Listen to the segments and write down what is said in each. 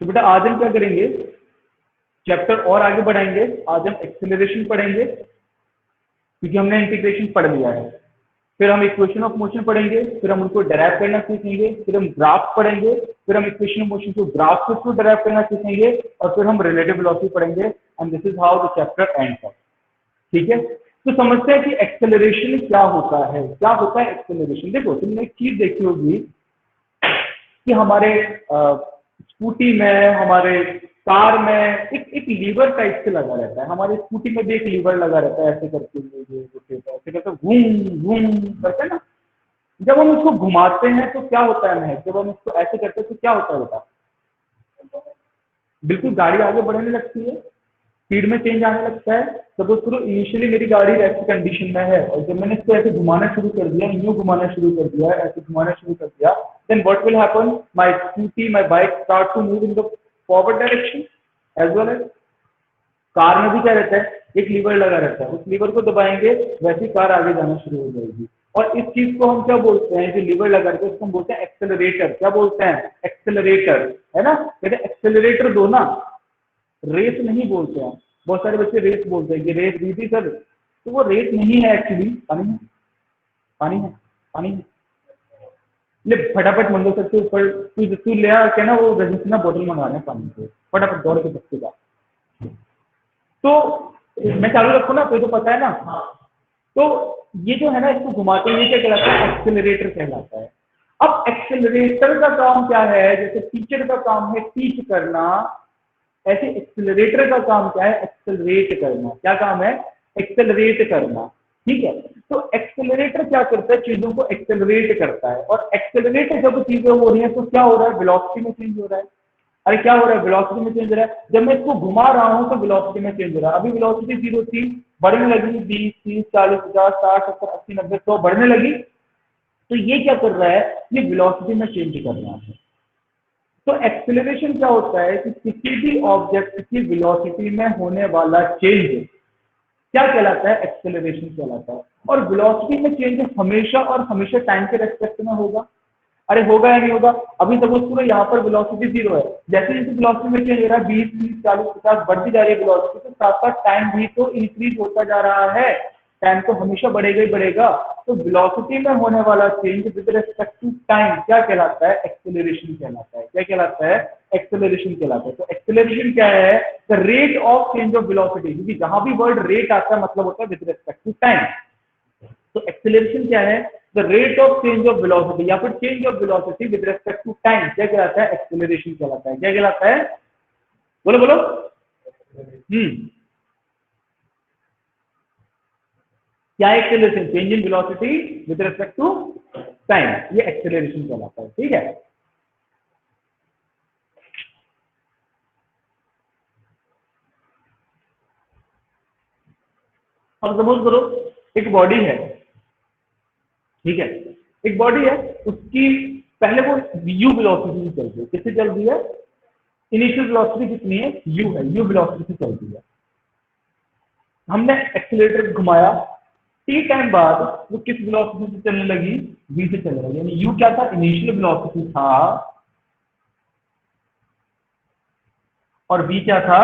तो बेटा आज हम क्या करेंगे, चैप्टर और आगे बढ़ाएंगे। आज हम एक्सेलरेशन पढ़ेंगे क्योंकि हमने इंटीग्रेशन पढ़ लिया है। फिर हम इक्वेशन ऑफ मोशन पढ़ेंगे, फिर हम उनको डेराइव करना सीखेंगे, फिर हम ग्राफ पढ़ेंगे, फिर हम इक्वेशन ऑफ मोशन को ग्राफ के थ्रू डेराइव करना सीखेंगे, और फिर हम रिलेटिव वेलोसिटी पढ़ेंगे। And this is how the chapter ends up. ठीक है, तो समझते हैं कि एक्सेलरेशन क्या होता है। क्या होता है एक्सेलरेशन? देखो तुमने एक चीज देखी होगी कि हमारे स्कूटी में, हमारे कार में एक लीवर टाइप से लगा रहता है। हमारे स्कूटी में भी एक लीवर लगा रहता है, ऐसे करके ऐसे करके घूम घूम करते हैं ना। जब हम उसको घुमाते हैं तो क्या होता है महक, जब हम इसको ऐसे करते हैं तो क्या होता है बेटा? बिल्कुल गाड़ी आगे बढ़ने लगती है, स्पीड में चेंज आने लगता है। सपोज करो इनिशियली मेरी गाड़ी ऐसी कंडीशन में है, और जब मैंने इसको ऐसे घुमाना शुरू कर दिया, यूं घुमाना शुरू कर दिया, ऐसे घुमाना शुरू कर दिया, then what will happen, my scooty, my bike start to move in the forward direction as well as. Car में भी क्या रहता है, एक लीवर लगा रहता है, उस लीवर को दबाएंगे वैसी कार आगे जाना शुरू हो जाएगी। और इस चीज को हम क्या बोलते हैं, जो लीवर लगा रहता है उसको हम बोलते हैं एक्सेलरेटर। क्या बोलते हैं? एक्सेलरेटर, है ना। कहते एक्सेलरेटर दो ना, रेस नहीं बोलते हैं। बहुत सारे बच्चे रेस बोलते हैं कि रेस दी थी सर, तो वो रेस नहीं है एक्चुअली। पानी है, पानी है, पानी है। ले फटाफट मंगल सर के ऊपर तू ले आके ना वो रजिस्ट्री बोतल मंगाना है पानी के, फटाफट दौड़ के बच्चे का। तो मैं चालू रखू ना, तो पता है ना। तो ये जो है ना, इसको घुमाते हुए क्या कहलाता है? एक्सेलरेटर कहलाता है। अब एक्सेलरेटर का काम क्या है? जैसे टीचर का काम है टीच करना, ऐसे एक्सेलरेटर का काम क्या है? एक्सेलरेट करना। क्या काम है? एक्सेलरेट करना। ठीक है, तो एक्सेलरेटर क्या करता है? चीजों को एक्सेलरेट करता है। और एक्सेलरेट जब चीजें हो रही है तो क्या हो रहा है? वेलोसिटी में चेंज हो रहा है। अरे क्या हो रहा है? वेलोसिटी में चेंज हो रहा है। जब मैं इसको घुमा रहा हूं तो वेलोसिटी में चेंज हो रहा है। अभी वेलोसिटी 0 थी, बढ़ने लगी 20, 30, 40, 50, 60, 70, 80, 90, 100 बढ़ने लगी। तो ये क्या कर रहा है? ये वेलोसिटी में चेंज कर रहा है। तो एक्सेलरेशन क्या होता है कि किसी भी ऑब्जेक्ट की वेलोसिटी में होने वाला चेंज क्या कहलाता है? एक्सेलरेशन कहलाता है। और वेलोसिटी में चेंज हमेशा और हमेशा टाइम के रेस्पेक्ट में होगा। अरे होगा या नहीं होगा? अभी सपोज करो यहाँ पर वेलोसिटी 0 है, जैसे जैसे वेलोसिटी में चेंज हो रहा है 20, 30, 40, 50 बढ़ती जा रही है वेलोसिटी, तो साथ साथ टाइम भी तो इंक्रीज होता जा रहा है। टाइम तो हमेशा बढ़ेगा ही बढ़ेगा। तो वेलोसिटी में होने वाला change with respect to time क्या कहलाता है? एक्सेलरेशन कहलाता है। क्या कहलाता है? एक्सेलरेशन कहलाता है। तो एक्सेलरेशन क्या है? The rate of change of velocity, क्योंकि जहां भी वर्ड रेट आता है मतलब होता है विद रिस्पेक्ट टू टाइम। तो एक्सेलरेशन क्या है? The rate of change of velocity या फिर change of velocity with respect to time क्या कहलाता है? एक्सेलरेशन कहलाता है। क्या कहलाता है? बोलो बोलो। क्या acceleration? Change in velocity with respect to time, ये एक्सेलरेशन कहलाता है। ठीक है, अब सपोज करो एक बॉडी है, ठीक है, एक बॉडी है, उसकी पहले वो यू वेलोसिटी से चल रही है। किससे चल रही है? इनिशियल वेलोसिटी कितनी है? यू है, यू वेलोसिटी से चल रही है। हमने एक्सीलरेटर घुमाया, टी टाइम बाद वो किस वेलोसिटी से चलने लगी? वी से चलने लगी। यानी यू क्या था? इनिशियल वेलोसिटी था, और वी क्या था?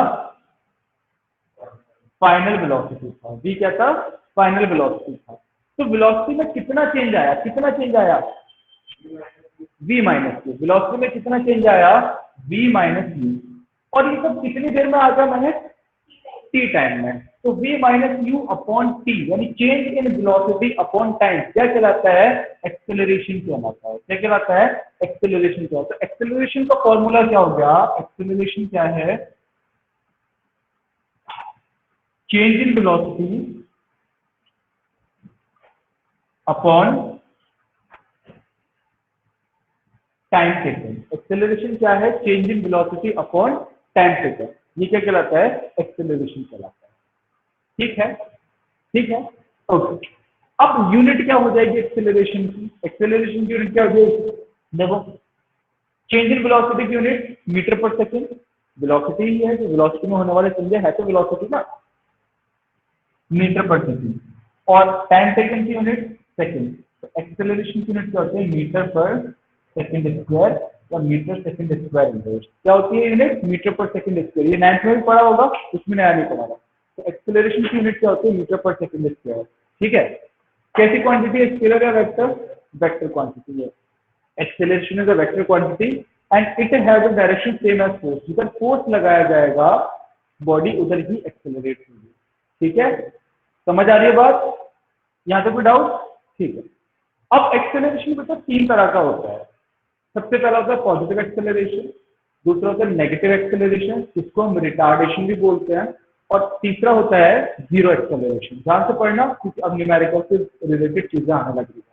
फाइनल वेलोसिटी था। वी क्या था? फाइनल वेलोसिटी था। तो वेलोसिटी में कितना चेंज आया? कितना चेंज आया? V minus you. वेलोसिटी में कितना चेंज आया? V minus U. और ये सब कितनी देर में आ गया मैंने? टी टाइम में। तो v minus U upon T, यानी change in velocity upon time क्या कहलाता है? एक्सेलरेशन कहलाता है। क्या कहलाता है? एक्सेलरेशन कहलाता है। एक्सेलरेशन का फॉर्मूला क्या हो गया? एक्सेलरेशन क्या है? Change in velocity upon time taken. Acceleration क्या है? Change in velocity upon time taken. ये क्या कहलाता है? एक्सेलरेशन कहलाता है। ठीक है, ठीक है, ओके। अब यूनिट क्या हो जाएगी एक्सेलरेशन की? एक्सेलरेशन की यूनिट क्या हो जाएगी? देखो, चेंज इन वेलोसिटी की यूनिट मीटर पर सेकेंड। वेलोसिटी ही है, तो वेलोसिटी में होने वाले चेंज है तो वेलोसिटी ना, मीटर पर सेकेंड। और टाइम टेकन की यूनिट सेकेंड। तो एक्सेलरेशन की यूनिट क्या होती है? मीटर पर सेकेंड स्क्वायर। या मीटर सेकंड स्क्वायर इनवर्स। क्या होती है यूनिट? मीटर पर सेकंड स्क्वायर। ये 9th में भी पढ़ा होगा, उसमें नया नहीं पढ़ा। तो एक्सेलरेशन की यूनिट क्या होती है? मीटर पर सेकंड स्क्वायर। ठीक है, कैसी क्वांटिटी है? स्केलर या वेक्टर? वेक्टर क्वांटिटी है। Acceleration is a vector quantity and it has a direction same as force. जिधर फोर्स लगाया जाएगा बॉडी उधर ही एक्सेलरेट होगी। ठीक है, समझ आ रही है बात? यहाँ तक कोई डाउट? ठीक है। अब एक्सेलरेशन बेटा 3 तरह का होता है। सबसे पहला होता है पॉजिटिव एक्सेलरेशन, दूसरा होता है नेगेटिव एक्सेलरेशन जिसको हम रिटार्डेशन भी बोलते हैं, और तीसरा होता है जीरो एक्सेलरेशन। ध्यान से पढ़ना क्योंकि अब न्यूमेरिकल से रिलेटेड चीजें आने लग रही है।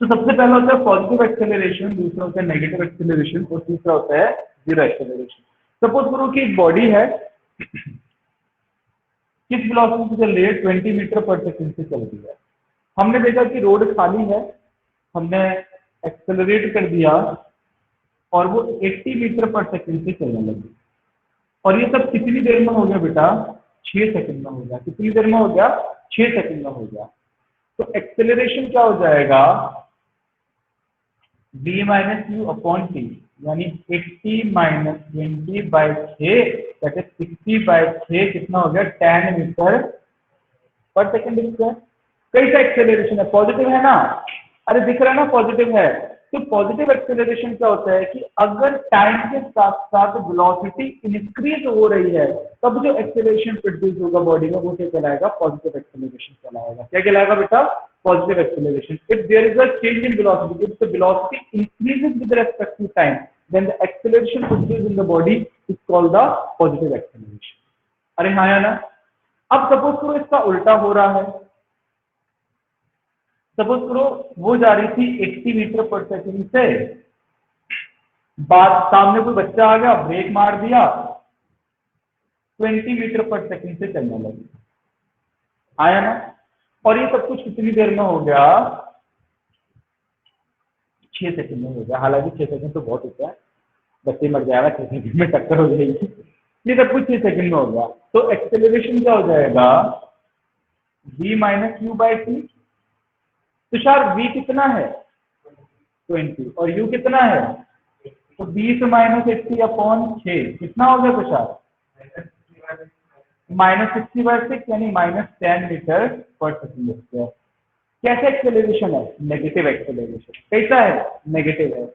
तो सबसे पहला होता है पॉजिटिव एक्सेलरेशन, दूसरा होता है नेगेटिव एक्सेलरेशन और तीसरा होता है जीरो एक्सेलरेशन। सपोज करो कि एक बॉडी है, किस वेलोसिटी से चल रही है? 20 मीटर पर सेकंड से चल रही है। हमने देखा कि रोड खाली है, हमने एक्सेलरेट कर दिया और वो 80 मीटर पर सेकंड से चलने लगी। और ये सब कितनी देर में हो गया बेटा? 6 सेकंड में हो गया। कितनी देर में हो गया? 6 सेकंड में हो गया। तो एक्सेलरेशन क्या हो जाएगा? v minus U upon T, यानी 80 minus 20 by 6 that is 60 by 6 कितना हो गया? 10 मीटर पर सेकंड स्क्वायर। कैसा एक्सेलरेशन है? पॉजिटिव है ना? अरे दिख रहा है ना पॉजिटिव है। तो पॉजिटिव एक्सेलरेशन क्या होता है कि अगर टाइम के साथ साथ वेलोसिटी इंक्रीज हो रही है तब जो एक्सेलरेशन प्रोड्यूस होगा बॉडी में वो क्या कहलाएगा? पॉजिटिव एक्सेलरेशन कहलाएगा। क्या कहलाएगा बेटा? Positive acceleration. If there is a change in velocity, if the velocity increases with respect to time, then the acceleration produced in the body is called the positive acceleration. अरे हाँ या ना? अब suppose करो इसका उल्टा हो रहा है। सपोज करो वो जा रही थी 80 मीटर पर सेकंड से, बाद सामने कोई बच्चा आ गया, ब्रेक मार दिया, 20 मीटर पर सेकंड से चलने लगी। आया ना? और ये सब कुछ कितनी देर में हो गया? 6 सेकंड में हो गया। हालांकि 6 सेकंड तो बहुत होता है, बच्चे मर जाएगा 6 सेकंड में, टक्कर हो जाएगी। ये सब कुछ 6 सेकंड में हो गया। तो एक्सेलरेशन क्या हो जाएगा? v minus you by T. Tushar v कितना है? 20 और u कितना है? तो 20 माइनस 80 अपॉन 6 कितना हो गया तुषार? -60/6 यानी -10 मीटर पर सेकंड स्क्वायर। कैसे एक्सेलरेशन है? Negative acceleration. कैसा है? नेगेटिव है।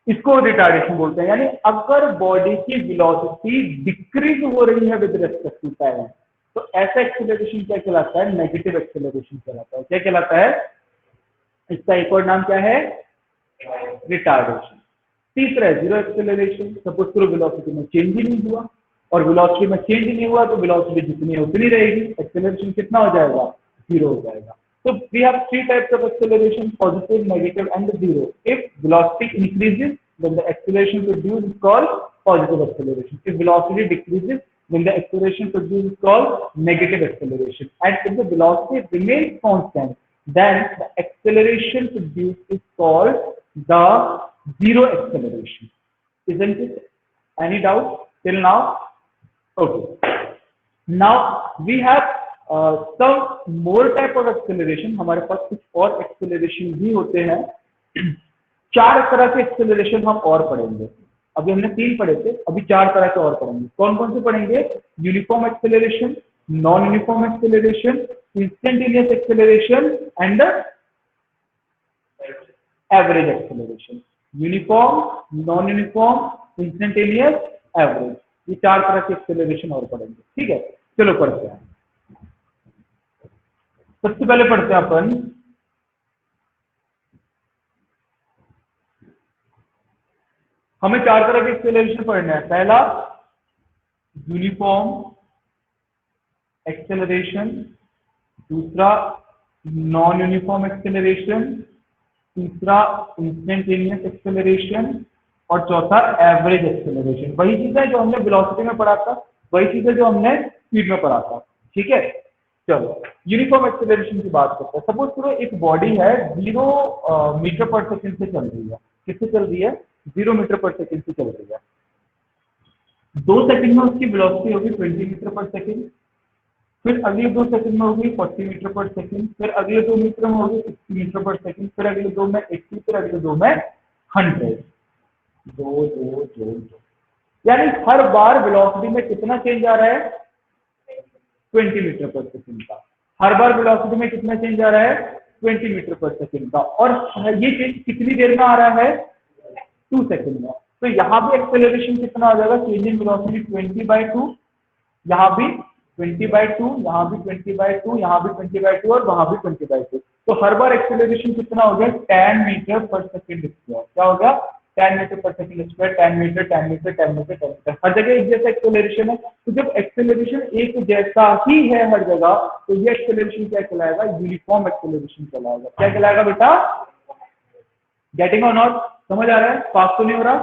इसको रिटार्डेशन बोलते हैं। यानी अगर बॉडी की वेलोसिटी डिक्रीज हो रही है विद रिस्पेक्ट टू टाइम तो ऐसा एक्सेलरेशन क्या कहलाता है? नेगेटिव एक्सेलरेशन कहलाता है। क्या कहलाता है? इसका एक और नाम क्या है? रिटार्डेशन। तीसरा है जीरो एक्सेलरेशन। सपोज करो वेलोसिटी में चेंज ही नहीं हुआ, और वेलोसिटी में चेंज नहीं हुआ तो वेलोसिटी जितनी है उतनी रहेगी, एक्सेलरेशन कितना हो जाएगा? जीरो हो जाएगा। So we have 3 types of acceleration: positive, negative, and zero. If velocity increases, then the acceleration produced is called positive acceleration. If velocity decreases, then the acceleration produced is called negative acceleration. And if the velocity remains constant, then the acceleration produced is called the zero acceleration. Isn't it? Any doubt till now? Okay. Now we have some more type of acceleration. हमारे पास कुछ और acceleration भी होते हैं। 4 तरह के acceleration हम और पढ़ेंगे। अभी हमने 3 पढ़े थे, अभी 4 तरह के और पढ़ेंगे। कौन कौन से पढ़ेंगे? Uniform acceleration, non uniform acceleration, instantaneous acceleration and average acceleration. Uniform, non uniform, instantaneous, average, ये 4 तरह के एक्सेलरेशन और पढ़ेंगे। ठीक है, चलो पढ़ते हैं। सबसे पहले पढ़ते हैं अपन हमें 4 तरह के एक्सेलरेशन पढ़ना है। पहला यूनिफॉर्म एक्सेलरेशन, दूसरा नॉन यूनिफॉर्म एक्सेलरेशन, तीसरा इंस्टेंटेनियस एक्सेलरेशन और चौथा एवरेज एक्सेलरेशन। वही चीज है जो हमने वेलोसिटी में पढ़ा था, वही चीज है जो हमने स्पीड में पढ़ा था। ठीक है, चलो यूनिफॉर्म एक्सेलरेशन की बात करते हैं। सपोज करो एक बॉडी है 0 मीटर पर सेकंड से चल रही है। किससे चल रही है? 0 मीटर पर सेकंड से चल रही है। 2 सेकंड में उसकी वेलोसिटी होगी 20 मीटर पर सेकंड, फिर अगले 2 सेकंड में होगी 40 मीटर पर सेकंड, फिर अगले 2 मीटर में होगी 60 मीटर पर सेकंड, फिर अगले 2 में 80, फिर अगले 2 में 100, 2 2 2 2, यानी हर बार वेलोसिटी में कितना चेंज आ रहा है? 20 मीटर पर सेकंड का। हर बार वेलोसिटी में कितना चेंज आ रहा है? 20 मीटर पर सेकंड का। और ये चेंज कितनी देर में आ रहा है? 2 सेकंड में। तो यहाँ भी एक्सेलरेशन कितना आ जाएगा? चेंज इन वेलोसिटी 20/2, यहाँ भी 20/2, यहाँ भी 20/2, यहाँ भी 20/2 और वहां भी 20/2। तो हर बार एक्सेलरेशन कितना हो गया? 10 मीटर पर सेकंड स्क्वायर। क्या हो गया? 10 मीटर पर second square, 10 metre 10 metre 10 metre 10 metre, हर जगह एक जैसा एक्सेलरेशन है। तो जब एक्सेलरेशन एक जैसा ही है हर जगह, तो ये एक्सेलरेशन क्या कहलाएगा? यूनिफॉर्म एक्सेलरेशन कहलाएगा। क्या कहलाएगा बेटा? गेटिंग और नॉट? समझ आ रहा है? फास्ट तो नहीं हो रहा?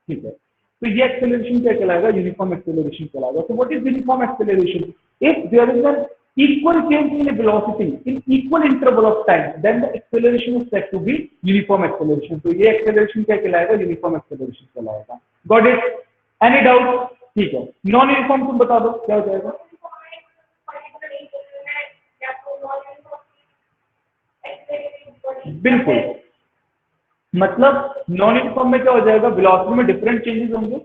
ठीक है। तो ये एक्सेलरेशन क्या कहलाएगा? यूनिफॉर्म एक्सेलरेशन कहलाएगा। So what is uniform acceleration? If there is an equal change in velocity in equal interval of time, then the acceleration is said to be uniform acceleration. तो ये acceleration क्या कहलाएगा? Uniform acceleration कहलाएगा। Got it? Any doubt? ठीक है। Non uniform तुम बता दो क्या हो जाएगा? बिल्कुल, मतलब नॉन यूनिफॉर्म में क्या हो जाएगा? वेलोसिटी में डिफरेंट चेंजेस होंगे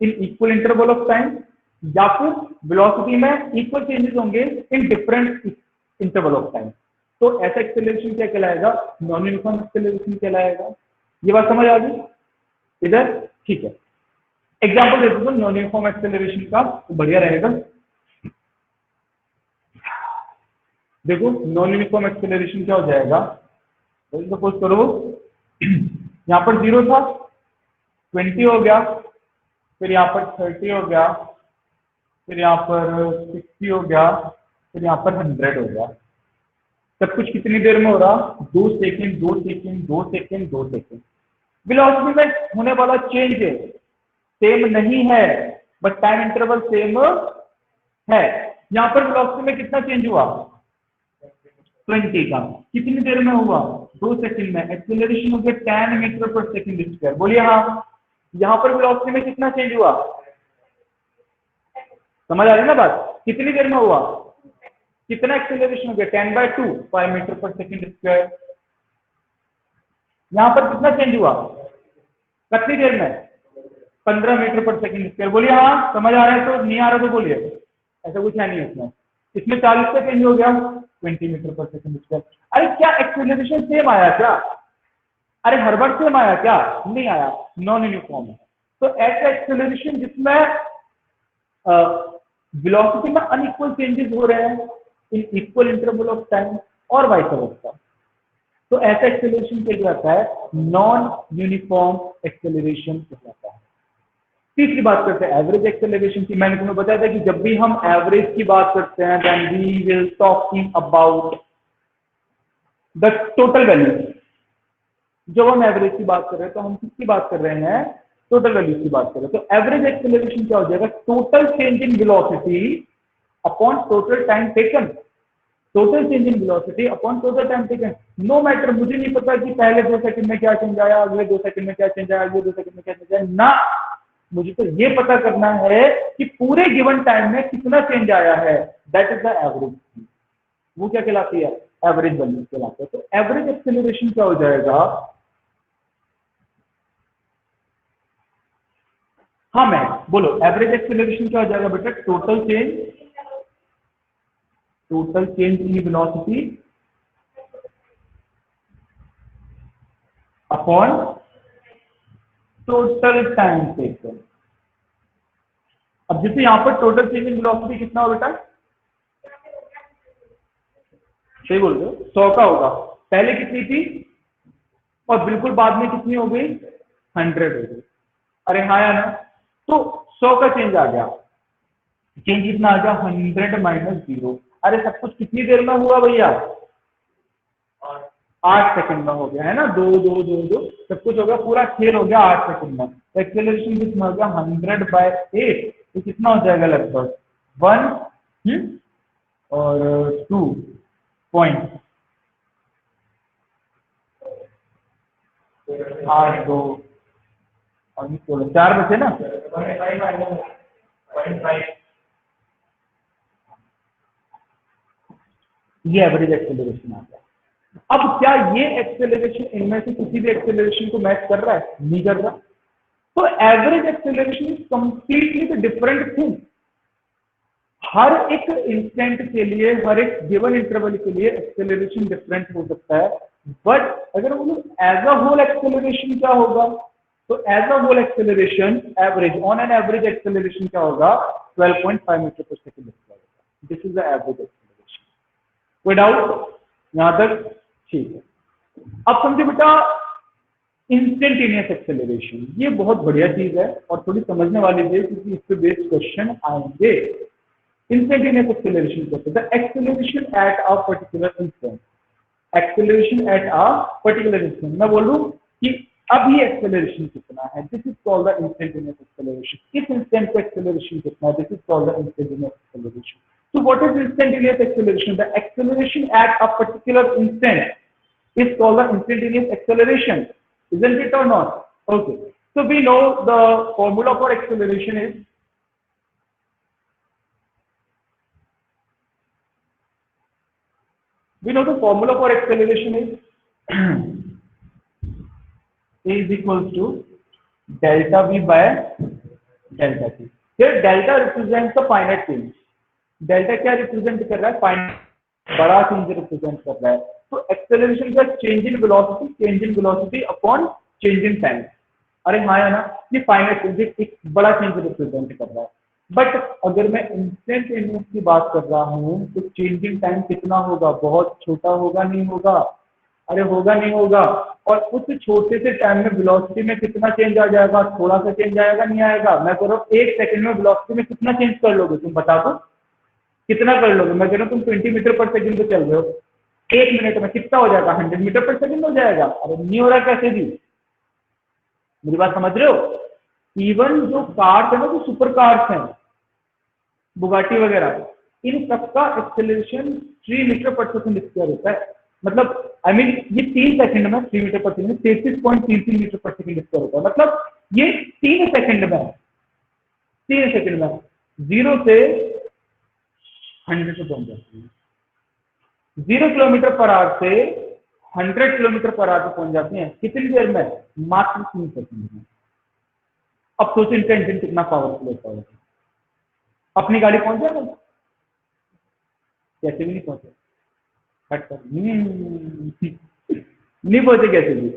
in equal interval of time, या फिर वेलोसिटी में इक्वल चेंजेस होंगे in different interval of time. तो ऐसा एक्सेलरेशन क्या कहलाएगा? नॉन यूनिफॉर्म एक्सेलरेशन कहलाएगा। ये बात समझ आ गई इधर? ठीक है। एग्जांपल दे दो नॉन यूनिफॉर्म एक्सेलरेशन का, तो बढ़िया रहेगा। देखो नॉन यूनिफॉर्म एक्सेलरेशन क्या हो जाएगा? सपोज करो यहाँ पर 0 था, 20 हो गया, फिर यहाँ पर 30 हो गया, फिर यहाँ पर 60 हो गया, फिर यहाँ पर 100 हो गया। सब कुछ कितनी देर में हो रहा? 2 second 2 second 2 second 2 second. Velocity में होने वाला चेंज सेम नहीं है, बट टाइम इंटरवल सेम है। यहाँ पर वेलोसिटी में कितना चेंज हुआ? 20 का। कितनी देर में हुआ? 2 सेकंड में। एक्सेलरेशन हो गया 10 मीटर पर सेकंड स्क्वायर। बोलिए हाँ। यहाँ पर वेलोसिटी में कितना चेंज हुआ? समझ आ रही है ना बात? कितनी देर में हुआ? कितना एक्सेलरेशन हो गया? 10/2, 5 मीटर पर सेकंड स्क्वायर। यहाँ पर कितना चेंज हुआ? कितनी देर में? 15 मीटर पर सेकंड स्क्वायर। बोलिए हाँ। समझ आ रहा है तो? नहीं आ रहा तो बोलिए। ऐसा कुछ है नहीं इसमें। इसमें 40 का चेंज हो गया 20 मीटर पर सेकंड स्क्वायर। अरे क्या एक्सेलरेशन सेम आया क्या? अरे हर बार सेम आया क्या? नहीं आया, नॉन यूनिफॉर्म है। तो ऐसा एक्सेलरेशन जिसमें वेलोसिटी में अनइक्वल चेंजेस हो रहे हैं in equal interval of time और वाइस वर्सा, तो ऐसा एक्सेलरेशन क्या जाता है? नॉन यूनिफॉर्म एक्सेलरेशन कहलाता है। तीसरी बात करते हैं एवरेज एक्सेलरेशन की। मैंने तुम्हें बताया था कि जब भी हम एवरेज की बात करते हैं then we will talking about the total value. जब हम एवरेज की बात कर रहे हैं तो हम किसकी बात कर रहे हैं? टोटल वैल्यू की बात कर रहे हैं। तो एवरेज एक्सेलरेशन क्या हो जाएगा? Total change in velocity upon total time taken. Total change in velocity upon total time taken. No matter, मुझे नहीं पता कि पहले 2 सेकंड में क्या चेंज आया, अगले 2 सेकंड में क्या चेंज आया, अगले 2 सेकंड में क्या चेंज आया ना। मुझे तो ये पता करना है कि पूरे गिवन टाइम में कितना चेंज आया है। That is the average. वो क्या कहलाती है? एवरेज वैल्यू कहलाती है। तो एवरेज एक्सेलरेशन क्या हो जाएगा? हाँ मैं बोलो, एवरेज एक्सेलरेशन क्या हो जाएगा बेटा? Total change in velocity upon total time taken. अब जैसे यहाँ पर टोटल चेंज इन वेलोसिटी कितना हो बेटा? सही बोल रहे हो, 100 का होगा। पहले कितनी थी और बिल्कुल बाद में कितनी हो गई? 100 हो गई। अरे हाँ या ना? तो 100 का चेंज आ गया। चेंज कितना आ गया? 100 माइनस 0। अरे सब कुछ कितनी देर में हुआ भैया? 8 सेकंड में हो गया है ना? 2 2 2 2 सब कुछ हो गया, पूरा खेल हो गया 8 सेकंड में। तो एक्सेलरेशन कितना हो गया? 100/8। तो कितना हो जाएगा? लगभग 1 और 2 पॉइंट 8 2 और 4 बचे ना? ये एवरेज एक्सेलरेशन आ गया। अब क्या ये एक्सेलरेशन इनमें से किसी भी एक्सेलरेशन को मैच कर रहा है? नहीं कर रहा। तो average acceleration is completely the different thing. हर एक इंस्टेंट के लिए, हर एक गिवन इंटरवल के लिए एक्सेलरेशन डिफरेंट हो सकता है, बट अगर बोलो एज अ होल एक्सेलरेशन क्या होगा, तो as a whole acceleration average on an average acceleration क्या होगा? 12.5 मीटर पर सेकंड होगा। This is the average acceleration. कोई डाउट यहां तक? ठीक है। अब समझो बेटा इंस्टेंटेनियस एक्सेलरेशन, ये बहुत बढ़िया चीज है और थोड़ी समझने वाली है क्योंकि इस पे बेस्ड क्वेश्चन आएंगे। इंस्टेंटेनियस एक्सेलरेशन कहते हैं acceleration at a particular instant. Acceleration at a particular instant, मैं बोलूं कि अब ये एक्सेलरेशन कितना है, this is called the instantaneous acceleration. इस इंस्टेंट पे एक्सेलरेशन कितना है, this is called the instantaneous acceleration. So what is instantaneous acceleration? The acceleration at a particular instant is called the instantaneous acceleration, isn't it or not? Okay. So we know the formula for acceleration is A is equals to delta V by delta T. Here delta represents the finite change. Delta क्या represent कर रहा है? Finite, बड़ा change represent कर रहा है। तो acceleration का change in velocity upon change in time. अरे हाँ है ना, ये फाइनाइट चेंज एक बड़ा चेंज रिप्रेजेंट कर रहा है। बट अगर मैं इंस्टेंटेनियस की बात कर रहा हूँ तो चेंज इन टाइम कितना होगा? बहुत छोटा होगा, नहीं होगा? अरे होगा, नहीं होगा? और उस छोटे से टाइम में वेलोसिटी में कितना चेंज आ जाएगा? थोड़ा सा चेंज आएगा, नहीं आएगा? मैं कह रहा हूँ 1 सेकंड में वेलोसिटी में कितना चेंज कर लोगे तुम बता दो, कितना कर लोगे? मैं कह रहा हूँ तुम 20 मीटर पर सेकंड पे चल रहे हो, 1 मिनट में कितना हो जाएगा? 100 मीटर पर सेकंड हो जाएगा। अरे नहीं हो रहा कैसे भी? मेरी बात समझ रहे हो? इवन जो कार्स है ना, जो सुपर कार्स हैं, बुगाटी वगैरह, इन सबका एक्सेलरेशन 3 मीटर पर सेकंड स्क्वायर होता है। मतलब आई मीन ये 3 सेकंड में 3 मीटर पर सेकंड 33.33 मीटर पर सेकंड स्क्वायर होता है। मतलब ये 3 सेकंड में 0 से 100 पे पहुंच जाती है। 0 किलोमीटर पर आवर से 100 किलोमीटर पर आवर पे पहुंच जाती है। कितनी देर में? मात्र 3 सेकंड में। अब सोचो इनका इंजन कितना पावरफुल होता है। अपनी गाड़ी पहुंच जाएगा? कैसे भी नहीं पहुंचे, नहीं पहुंचे कैसे भी।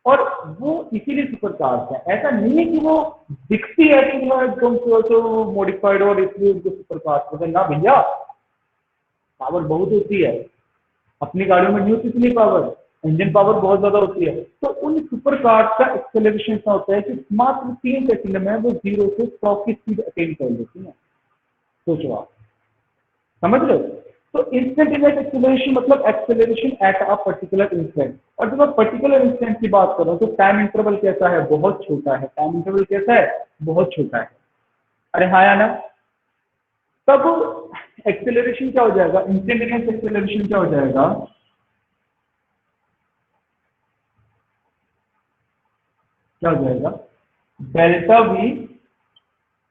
और वो इसीलिए सुपर कार्स है। ऐसा नहीं है कि वो दिखती है कि वो एकदम तो मॉडिफाइड और इसलिए उनको सुपर कार्स है ना भैया, पावर बहुत होती है। अपनी गाड़ियों में नहीं होती इतनी पावर, इंजन पावर बहुत ज्यादा होती है। तो उन सुपर कार्स का एक्सेलरेशन ऐसा होता है कि मात्र 3 सेकंड में वो 0 से 100 की स्पीड अटेन कर लेती है। सोचो आप, समझ रहे हो? तो इंस्टेंटेनियस एक्सेलरेशन मतलब acceleration at a particular instant. और जब मैं पर्टिकुलर इंस्टेंट की बात कर रहा हूँ तो टाइम इंटरवल कैसा है? बहुत छोटा है। टाइम इंटरवल कैसा है? बहुत छोटा है। अरे हाँ या ना? तब एक्सेलरेशन क्या हो जाएगा? इंस्टेंटेनियस एक्सेलरेशन क्या हो जाएगा? क्या हो जाएगा? Delta V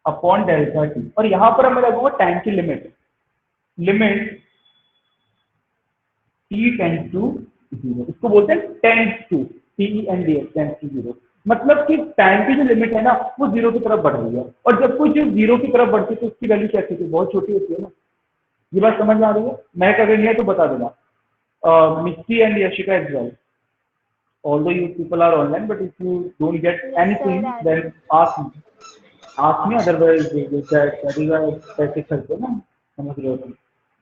upon delta T. और यहां पर मैं लगूंगा टाइम की लिमिट टी टेंड्स टू 0। इसको बोलते हैं tends to, TENDS, tends to 0। मतलब कि टाइम की जो लिमिट है ना वो 0 की तरफ बढ़ रही है। और जब कोई चीज 0 की तरफ बढ़ती है तो उसकी वैल्यू कैसी होती है? बहुत छोटी होती है ना। ये बात समझ में आ रही है? मैं अगर नहीं है तो बता देना। Misty and Yashika as well. Although you people are online, but if you don't get Yes, sir, anything, I then will. ask me. Ask me. Otherwise, that is why पैसे खर्चे ना, समझ रहे हो तुम?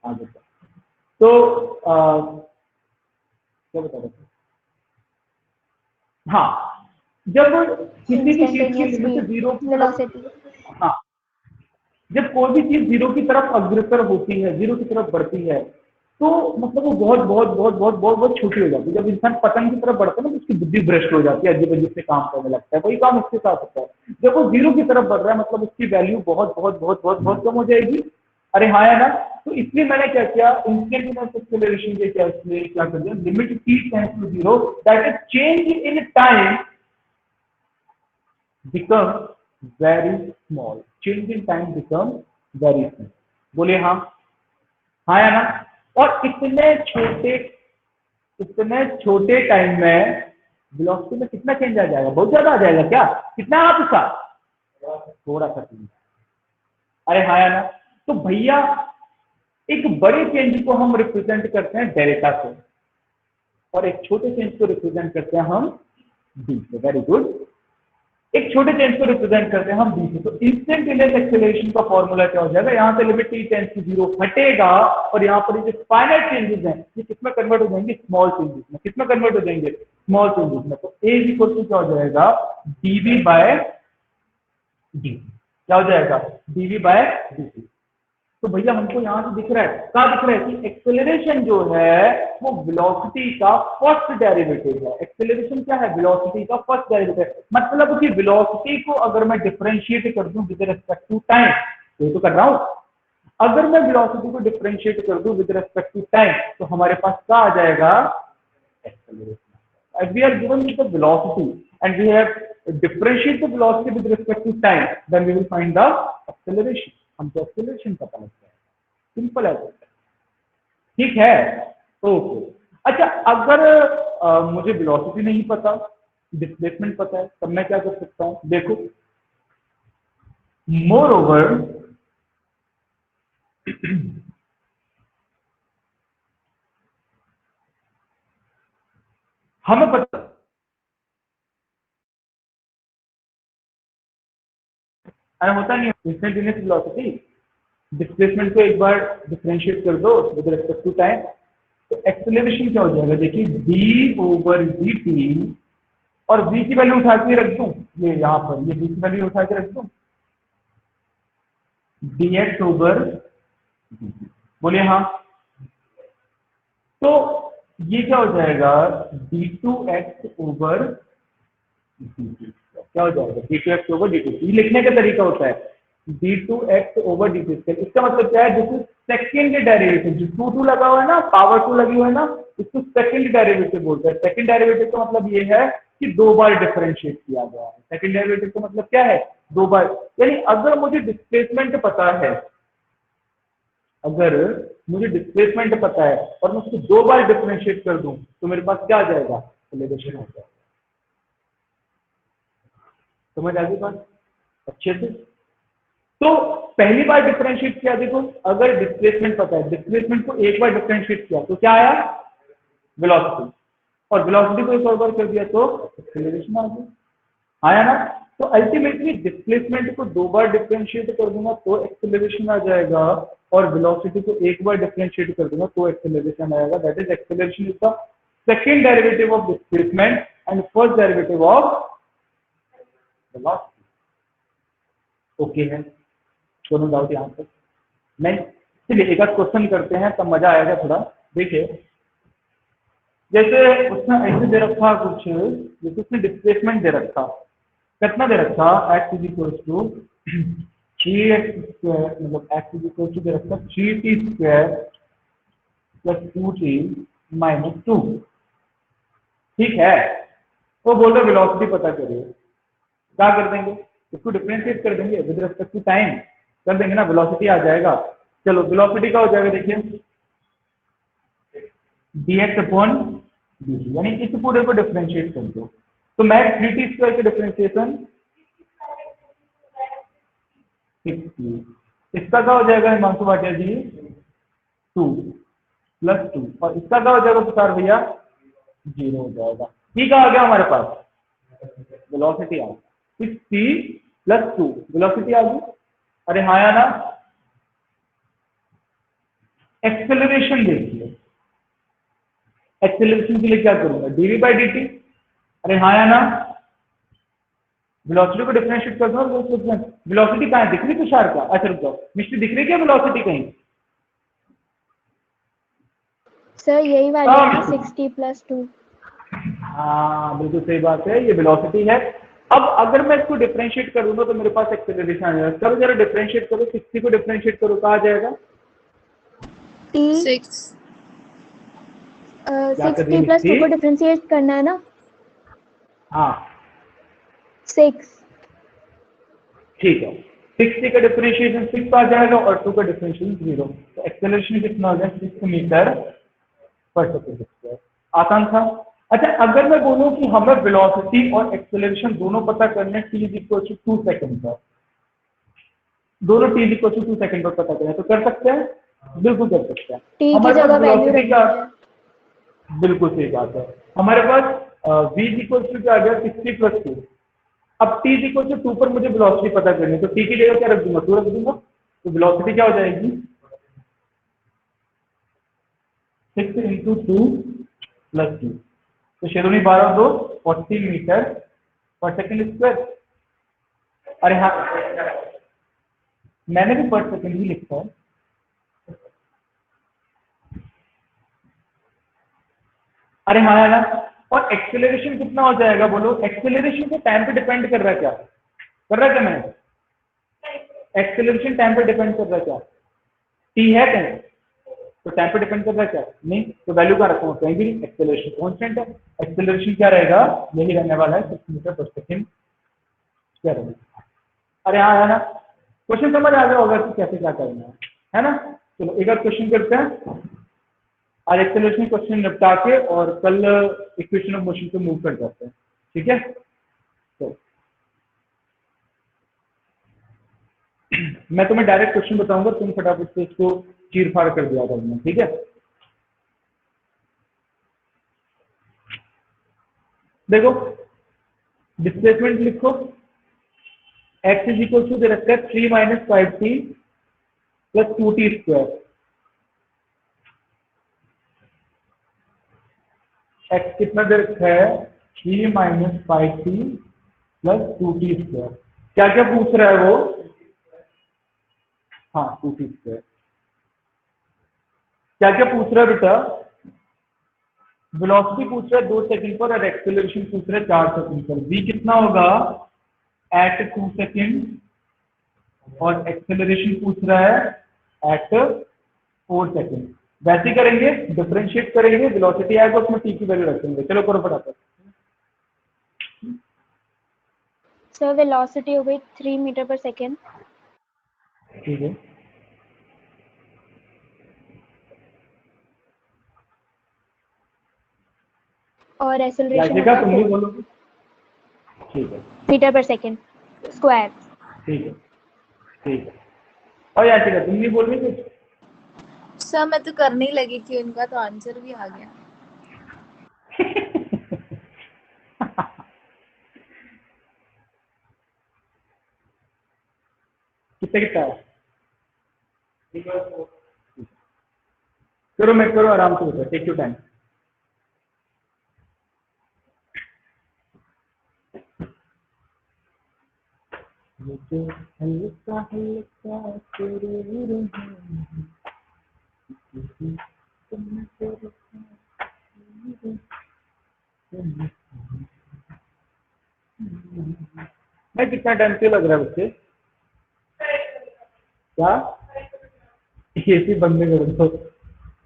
आगे तो क्या बता रहे थे? हाँ, जब किसी भी चीज की Instantaneous लिमिट speed, 0 की तरफ, velocity. हाँ, जब कोई भी चीज 0 की तरफ अग्रसर होती है, 0 की तरफ बढ़ती है, तो मतलब वो बहुत बहुत बहुत बहुत बहुत बहुत छोटी हो जाती है। जब इंसान पतन की तरफ बढ़ता है ना तो उसकी बुद्धि भ्रष्ट हो जाती है, अजीब अजीब से काम करने लगता है। वही काम उसके साथ होता है। जब वो 0 की तरफ बढ़ रहा है मतलब उसकी वैल्यू बहुत बहुत बहुत बहुत बहुत कम हो जाएगी। अरे हाँ है ना? तो इसलिए मैंने क्या किया, इंस्टेंटेनियस एक्सेलरेशन के क्या कर दिया, limit t tends to 0, that is change in time become very small. Change in time become very small. बोलिए हाँ, हाँ या ना? और इतने छोटे इतने छोटे टाइम में वेलोसिटी में कितना चेंज आ जाएगा? बहुत ज्यादा आ जाएगा क्या? कितना आप उसका? थोड़ा सा चेंज। अरे हाँ या ना? तो भैया एक बड़े चेंज को हम रिप्रेजेंट करते हैं डेल्टा से और एक छोटे चेंज को रिप्रेजेंट करते हैं हम डी से। Very good. एक छोटे चेंज को रिप्रेजेंट करते हैं हम डी से। तो इंस्टेंटेनियस एक्सेलरेशन का फॉर्मूला क्या हो जाएगा? यहाँ से लिमिट टी टेंड्स टू 0 हटेगा और यहाँ पर जो फाइनाइट चेंजेस हैं ये किसमें कन्वर्ट हो जाएंगे? स्मॉल चेंजेस में। किसमें कन्वर्ट हो जाएंगे? स्मॉल चेंजेस में। तो ए इज इक्वल टू क्या हो जाएगा? Dv by d. क्या हो जाएगा? Dv by d. तो भैया हमको यहाँ से दिख रहा है, क्या दिख रहा है कि एक्सेलरेशन जो है वो वेलोसिटी का फर्स्ट डेरिवेटिव है। एक्सेलरेशन क्या है? वेलोसिटी का फर्स्ट डेरिवेटिव। मतलब कि वेलोसिटी को अगर मैं डिफरेंशिएट कर दूं विद रिस्पेक्ट टू टाइम, ये तो कर रहा हूं, अगर मैं वेलोसिटी को डिफरेंशिएट कर दूं विद रिस्पेक्ट टू टाइम तो हमारे पास क्या आ जाएगा? Acceleration. We are given with the velocity and we have differentiate the velocity with respect to time, then we will find the acceleration. हमको एक्सेलरेशन पता लगता है। सिंपल है। ठीक है। ओके। अच्छा, अगर मुझे वेलोसिटी नहीं पता, डिस्प्लेसमेंट पता है, तब मैं क्या कर सकता हूँ? देखो, मोर ओवर हमें पता होता नहीं है इंस्टेंटेनियस वेलोसिटी, डिस्प्लेसमेंट को एक बार डिफरेंशिएट कर दो विद रिस्पेक्ट टू टाइम तो एक्सेलरेशन क्या हो जाएगा? देखिए डी ओवर डी टी, और v की वैल्यू उठा के रख दूं, ये यहाँ पर ये v की वैल्यू उठा के रख दूं, dx ओवर, बोलिए हाँ। तो ये क्या हो जाएगा? d2x over dt। क्या हो जाएगा? d2x over dt। ये लिखने का तरीका होता है d2x ओवर dt। इसका मतलब क्या है? This is second derivative. जो 2 लगा हुआ है ना, पावर 2 लगी हुई है ना, इसको सेकंड डेरिवेटिव बोलते हैं। सेकंड डेरिवेटिव का मतलब ये है कि 2 बार डिफरेंशिएट किया गया है। सेकंड डेरिवेटिव का मतलब क्या है? 2 बार। यानी अगर मुझे डिस्प्लेसमेंट पता है, अगर मुझे डिस्प्लेसमेंट पता है और मैं उसको 2 बार डिफरेंशिएट कर दूं तो मेरे पास क्या आ जाएगा? एक्सेलरेशन आ जाएगा। समझ आ गई बात अच्छे से? तो पहली बार डिफरेंशिएट किया, देखो अगर डिस्प्लेसमेंट पता है, डिस्प्लेसमेंट को एक बार डिफरेंशिएट किया तो क्या आया? वेलोसिटी। और वेलोसिटी को एक और बार कर दिया तो एक्सेलरेशन आ गया। आया ना? तो अल्टीमेटली डिस्प्लेसमेंट को 2 बार डिफरेंशिएट कर दूंगा तो एक्सेलरेशन आ जाएगा, और वेलोसिटी को एक बार डिफरेंशिएट कर दूंगा तो एक्सेलरेशन आएगा। That is acceleration is the second derivative of displacement and first derivative of velocity. Okay है? दोनों डाउट यहाँ पर नहीं? चलिए एक आध क्वेश्चन करते हैं तब मजा आएगा थोड़ा। देखिए जैसे उसने ऐसे दे रखा कुछ, जैसे उसने डिस्प्लेसमेंट दे रखा, कितना दे रखा? x is equal to 3x square, मतलब x इज इक्वल टू दे रखा 3t square plus 2t minus 2। ठीक है? वो बोल रहे वेलोसिटी पता करिए। क्या कर देंगे? इसको डिफरेंशिएट कर देंगे विद रिस्पेक्ट टू टाइम, कर देंगे ना, वेलोसिटी आ जाएगा। चलो वेलोसिटी का हो जाएगा, देखिए dx अपॉन dt, यानी इस पूरे को डिफरेंशिएट कर दो तो मैं 3t स्क्वायर के डिफरेंशिएशन 6t, इसका क्या हो जाएगा हिमांशु भाटिया जी? 2 प्लस 2, और इसका क्या हो जाएगा तुषार भैया? 0 हो जाएगा। ठीक आ गया हमारे पास, वेलोसिटी आ गई 6t प्लस 2, वेलोसिटी आ गई। अरे हाँ या ना? एक्सेलरेशन देखिए, एक्सेलरेशन के लिए क्या करूंगा? Dv by d T. अरे हाँ या ना? वेलोसिटी को डिफरेंशिएट कर दो। वेलोसिटी कहाँ है? दिख रही तुषार का? अच्छा रुक जाओ, मिस्टी दिख रही क्या वेलोसिटी कहीं? सर यही वाली है ना, 60 प्लस 2। हाँ बिल्कुल सही बात है, ये वेलोसिटी है। अब अगर मैं इसको डिफरेंशिएट करूंगा तो मेरे पास एक्सेलरेशन आ जाएगा। चलो जरा डिफरेंशिएट करो, 60 को डिफरेंशिएट करो, कहाँ आ जाएगा? 60 प्लस 2 को डिफरेंशिएट करना है ना? हाँ 6। ठीक है, 60 का डिफरेंशिएशन 6 आ जाएगा और 2 का डिफरेंशिएशन 0। तो एक्सेलरेशन कितना हो जाएगा? 6 मीटर पर सेकेंड स्क्वायर। आसान था। अच्छा, अगर मैं बोलूं कि हमें वेलोसिटी और एक्सेलरेशन दोनों पता करने t is equal to 2 second पर, दोनों t is equal to 2 second पर पता करें तो कर सकते हैं? बिल्कुल कर सकते हैं। टी की हमारे जगह पास वैल्यू वेलोसिटी रखनी का, है। बिल्कुल सही बात है। हमारे पास v इज इक्वल टू क्या आ गया 60 प्लस 2। अब t इज इक्वल टू 2 पर मुझे वेलोसिटी पता करनी है, तो t की जगह क्या रख दूंगा? 2 रख दूंगा। तो वेलोसिटी क्या हो जाएगी? 6 इंटू 2 प्लस 2, तो शेरोनी 12 2 40 मीटर पर सेकंड स्क्वायर। अरे हाँ, मैंने भी पर सेकंड ही लिखा है। अरे हाँ है ना। और एक्सेलरेशन कितना हो जाएगा बोलो? एक्सेलरेशन तो टाइम पे डिपेंड कर रहा है क्या? कर रहा है क्या? मैं एक्सेलरेशन टाइम पे डिपेंड कर रहा है क्या? टी है कहीं तो टाइम पे डिपेंड कर रहा है क्या? नहीं, तो वैल्यू का रखूंगा कहीं भी नहीं, एक्सेलरेशन कांस्टेंट है। एक्सेलरेशन क्या रहेगा? यही रहने वाला है 6 मीटर पर सेकंड क्या रहेगा। अरे हाँ है ना। क्वेश्चन समझ आ गया होगा कि कैसे क्या करना है ना। चलो एक और क्वेश्चन करते हैं। आज एक्सेलरेशन क्वेश्चन निपटा के और कल इक्वेशन ऑफ मोशन पे मूव कर जाते हैं, ठीक है? तो मैं तुम्हें डायरेक्ट क्वेश्चन बताऊंगा, तुम फटाफट से इसको चीर फाड़ कर दिया करना, ठीक है? देखो, डिस्प्लेसमेंट लिखो, x इज इक्वल टू दे रखा है 3 minus 5t plus 2t square. x कितना दे रखा है? 3 minus 5t plus 2t square. क्या क्या पूछ रहा है वो? हाँ 2t स्क्वायर। क्या क्या पूछ रहा है बेटा? वेलोसिटी पूछ रहा है 2 सेकंड पर और एक्सेलरेशन पूछ रहा है 4 सेकंड पर। v कितना होगा एट 2 सेकंड और एक्सेलरेशन पूछ रहा है एट 4 सेकंड। वैसे ही करेंगे, डिफरेंशिएट करेंगे, वेलोसिटी आएगा उसमें t की वैल्यू रखेंगे। चलो करो फटाफट। सर वेलोसिटी हो गई 3 मीटर पर सेकेंड ठीक है, और एक्सेलरेशन हो याशिका गया तुम भी 4 बोलोगे? ठीक है, मीटर पर सेकेंड स्क्वायर। ठीक है, ठीक है। और याशिका तुम भी बोल रही कुछ? सर मैं तो करने ही लगी थी, उनका तो आंसर भी आ गया। कितना कितना है? करो, मैं करो आराम से होता है, टेक योर टाइम। हल्का हल्का सुरूर मैं कितना टाइम से लग रहा है बच्चे? क्या एसी बंद कर दो,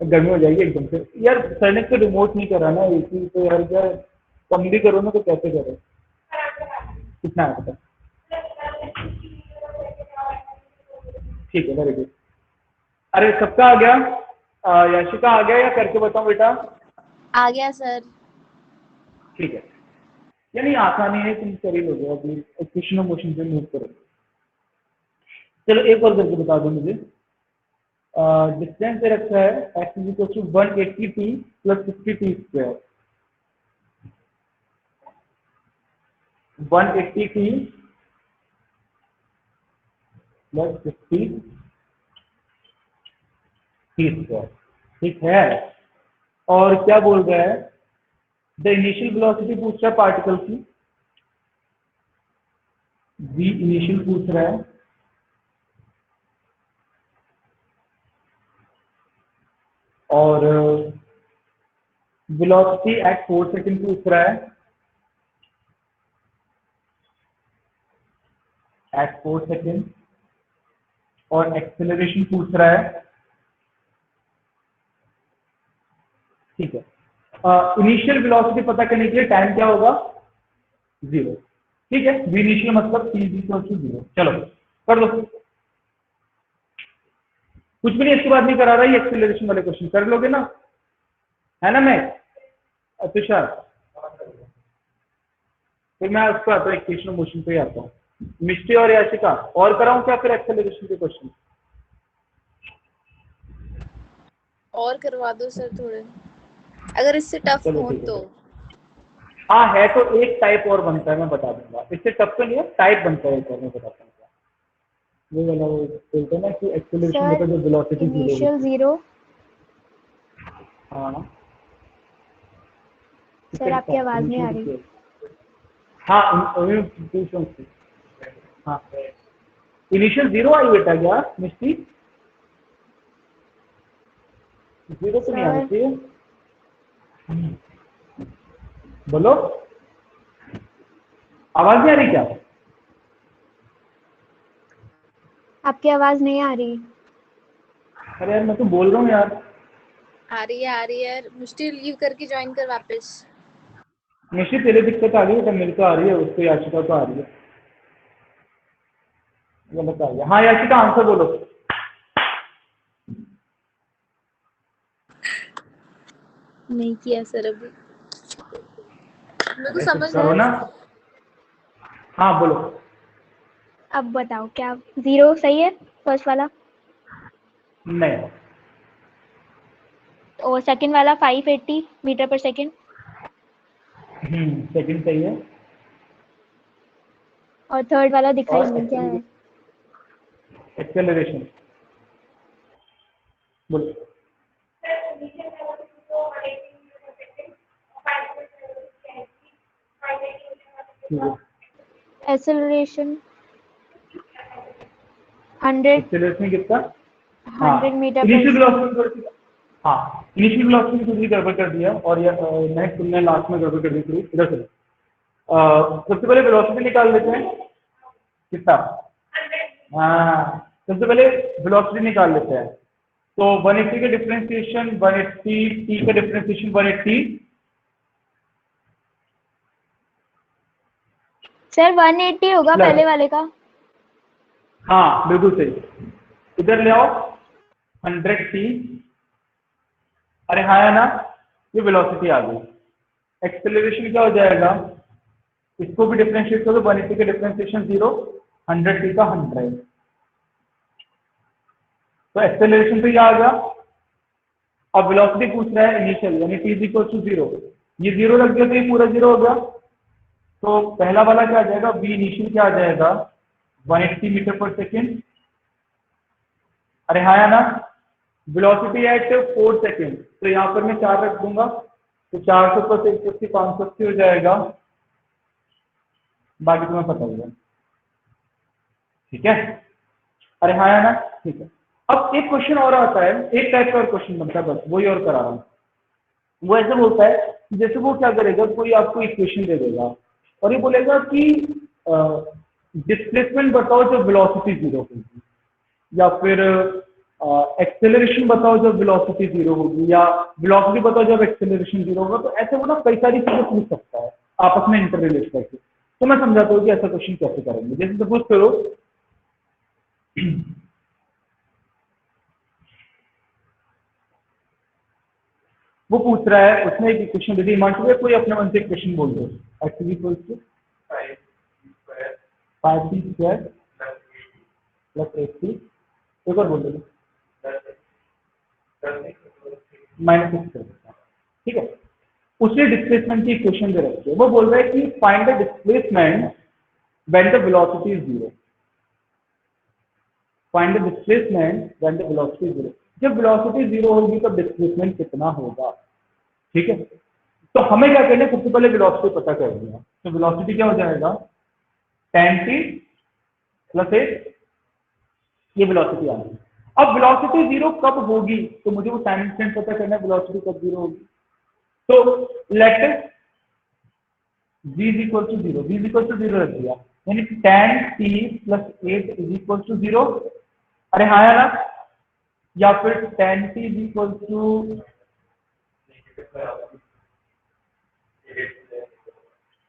गर्मी हो जाएगी एकदम से यार। सर ने तो रिमोट नहीं करा ना एसी, तो यार क्या कम भी करो ना तो कैसे करो? कितना है पता? ठीक है, वेरी गुड। अरे सबका आ गया? याशिका आ गया या करके बताऊं बेटा? आ गया सर। ठीक है, यानी आसानी है, तुम कर ही लोगे अभी। क्वेश्चन ऑफ मोशन पे मूव करो। चलो एक और करके बता दो मुझे। डिस्टेंस दे रखा है X is equal to 180t plus 50t square. 180t plus 50t square, ठीक है? और क्या बोल रहा है? द इनिशियल वेलोसिटी पूछ रहा है पार्टिकल की, v इनिशियल पूछ रहा है, और वेलोसिटी एट 4 सेकंड पूछ रहा है, एट 4 सेकंड, और एक्सेलरेशन पूछ रहा है, ठीक है? इनिशियल वेलोसिटी पता करने के लिए टाइम क्या होगा? 0, ठीक है? v इनिशियल मतलब t इज इक्वल टू 0। चलो कर दो, कुछ भी नहीं इसके बाद नहीं करा रहा, ये एक्सेलरेशन वाले क्वेश्चन कर लोगे ना, है ना? मैं तुषार, फिर मैं उस पर आता हूँ, इक्वेशन ऑफ मोशन पे ही आता हूँ। मिष्टी और याशिका, और कराऊं क्या फिर एक्सेलरेशन के क्वेश्चन? और करवा दो सर थोड़े, अगर इससे टफ चलो हो ठीक तो। है। हाँ है तो एक टाइप और बनता है, मैं बता दूंगा। इससे टफ तो नहीं है, टाइप बनता है एक और, मैं बताता हूँ क्या। वो वाला वो बोलते हैं ना कि एक्सेलरेशन होता सर है जब वेलोसिटी जीरो इनिशियल होती है। जीरो। हाँ सर आपकी आवाज नहीं आ इनिशियल रही। किया। हाँ पूछो उससे। हाँ इनिशियल जीरो आई बेटा क्या मिस्टी? जीरो तो नहीं आनी सर चाहिए। बोलो, आवाज नहीं आ रही क्या? आपकी आवाज नहीं आ रही। अरे यार मैं तो बोल रहा हूँ यार। आ रही है, मुश्किल लीव करके ज्वाइन कर वापस। मिस्टी तेरे दिक्कत आ रही है, तो मेरे को आ रही है, उसको याशिका को आ रही है। गलत आ गया। हाँ याशिका आंसर बोलो। नहीं किया सर अभी, मेरे को अरे कुछ समझ करो सर ना। हाँ बोलो। अब बताओ क्या जीरो सही है फर्स्ट वाला? नहीं। और सेकंड वाला 580 मीटर पर सेकंड? सेकंड सही है। और थर्ड वाला दिखाई और नहीं, क्या है? एक्सेलरेशन बोलो। ठीक है। एक्सेलरेशन 100 एक्सेलरेशन कितना? हाँ 100 मीटर पर इनिशियल सेकंड। वेलोसिटी। हाँ इनिशियल वेलोसिटी में कुछ भी गड़बड़ कर दिया, और ये नेक्स्ट तुमने लास्ट में गड़बड़ कर दी थी। इधर से सबसे पहले वेलोसिटी निकाल लेते हैं कितना। हाँ सबसे पहले वेलोसिटी निकाल लेते हैं। तो 180 का डिफरेंशिएशन 180, टी का डिफरेंशिएशन 180। सर 180 होगा प्लस, पहले वाले का। हाँ बिल्कुल सही। इधर ले आओ 100t। अरे हाँ है ना, ये वेलोसिटी आ गई। एक्सेलरेशन क्या हो जाएगा, इसको भी डिफरेंशिएट करो, 180 का डिफरेंशिएशन 0, 100t का 100। तो एक्सेलरेशन तो ये आ गया। अब वेलोसिटी पूछ रहा है इनिशियल, यानी t इज इक्वल टू 0। ये 0 लग गया तो ये पूरा 0 हो गया। तो पहला वाला क्या आ जाएगा, v इनिशियल क्या आ जाएगा, 180 मीटर पर सेकेंड। अरे हाँ है ना, वेलोसिटी एट 4 सेकेंड, तो यहाँ पर मैं 4 रख दूंगा, तो 400 प्लस 180 580 हो जाएगा। बाकी तुम्हें पता ही है। ठीक है। अरे हाँ है ना, ठीक है। अब एक क्वेश्चन और आता है, एक टाइप का क्वेश्चन बनता है, बस वही और करा रहा हूँ। वो ऐसे बोलता है कि जैसे वो क्या करेगा, कोई आपको इक्वेशन दे देगा और ये बोलेगा कि डिस्प्लेसमेंट बताओ जब वेलोसिटी 0 होगी, या फिर एक्सेलरेशन बताओ जब वेलोसिटी 0 होगी, या वेलोसिटी बताओ जब एक्सेलरेशन 0 होगा। तो ऐसे वो ना कई सारी चीजें पूछ सकता है आपस में इंटर रिलेट करके। तो मैं समझाता हूँ कि ऐसा क्वेश्चन कैसे करेंगे। जैसे सपोज करो वो पूछ रहा है, उसने एक इक्वेशन दे दी, मान लीजिए कोई अपने मन से इक्वेशन बोल दो, x is equal to 5t square plus 8t, एक और बोल दो -6। ठीक है। उसने डिस्प्लेसमेंट की इक्वेशन दे रखी है, वो बोल रहा है कि find the displacement when the velocity is 0। Find the displacement when the velocity is 0। जब वेलोसिटी 0 होगी तब डिस्प्लेसमेंट कितना होगा। ठीक है। तो हमें क्या करना है, सबसे पहले वेलोसिटी पता करनी है। तो वेलोसिटी क्या हो जाएगा, tan t प्लस 8, ये वेलोसिटी आ गई। अब वेलोसिटी 0 कब होगी, तो मुझे वो टाइम इंस्टेंट पता करना है, वेलोसिटी कब 0 होगी। तो let v is equal to 0, v is equal to 0 रख दिया, यानी tan t plus 8 is equal to 0। अरे हाँ यार, या फिर tan t is equal to,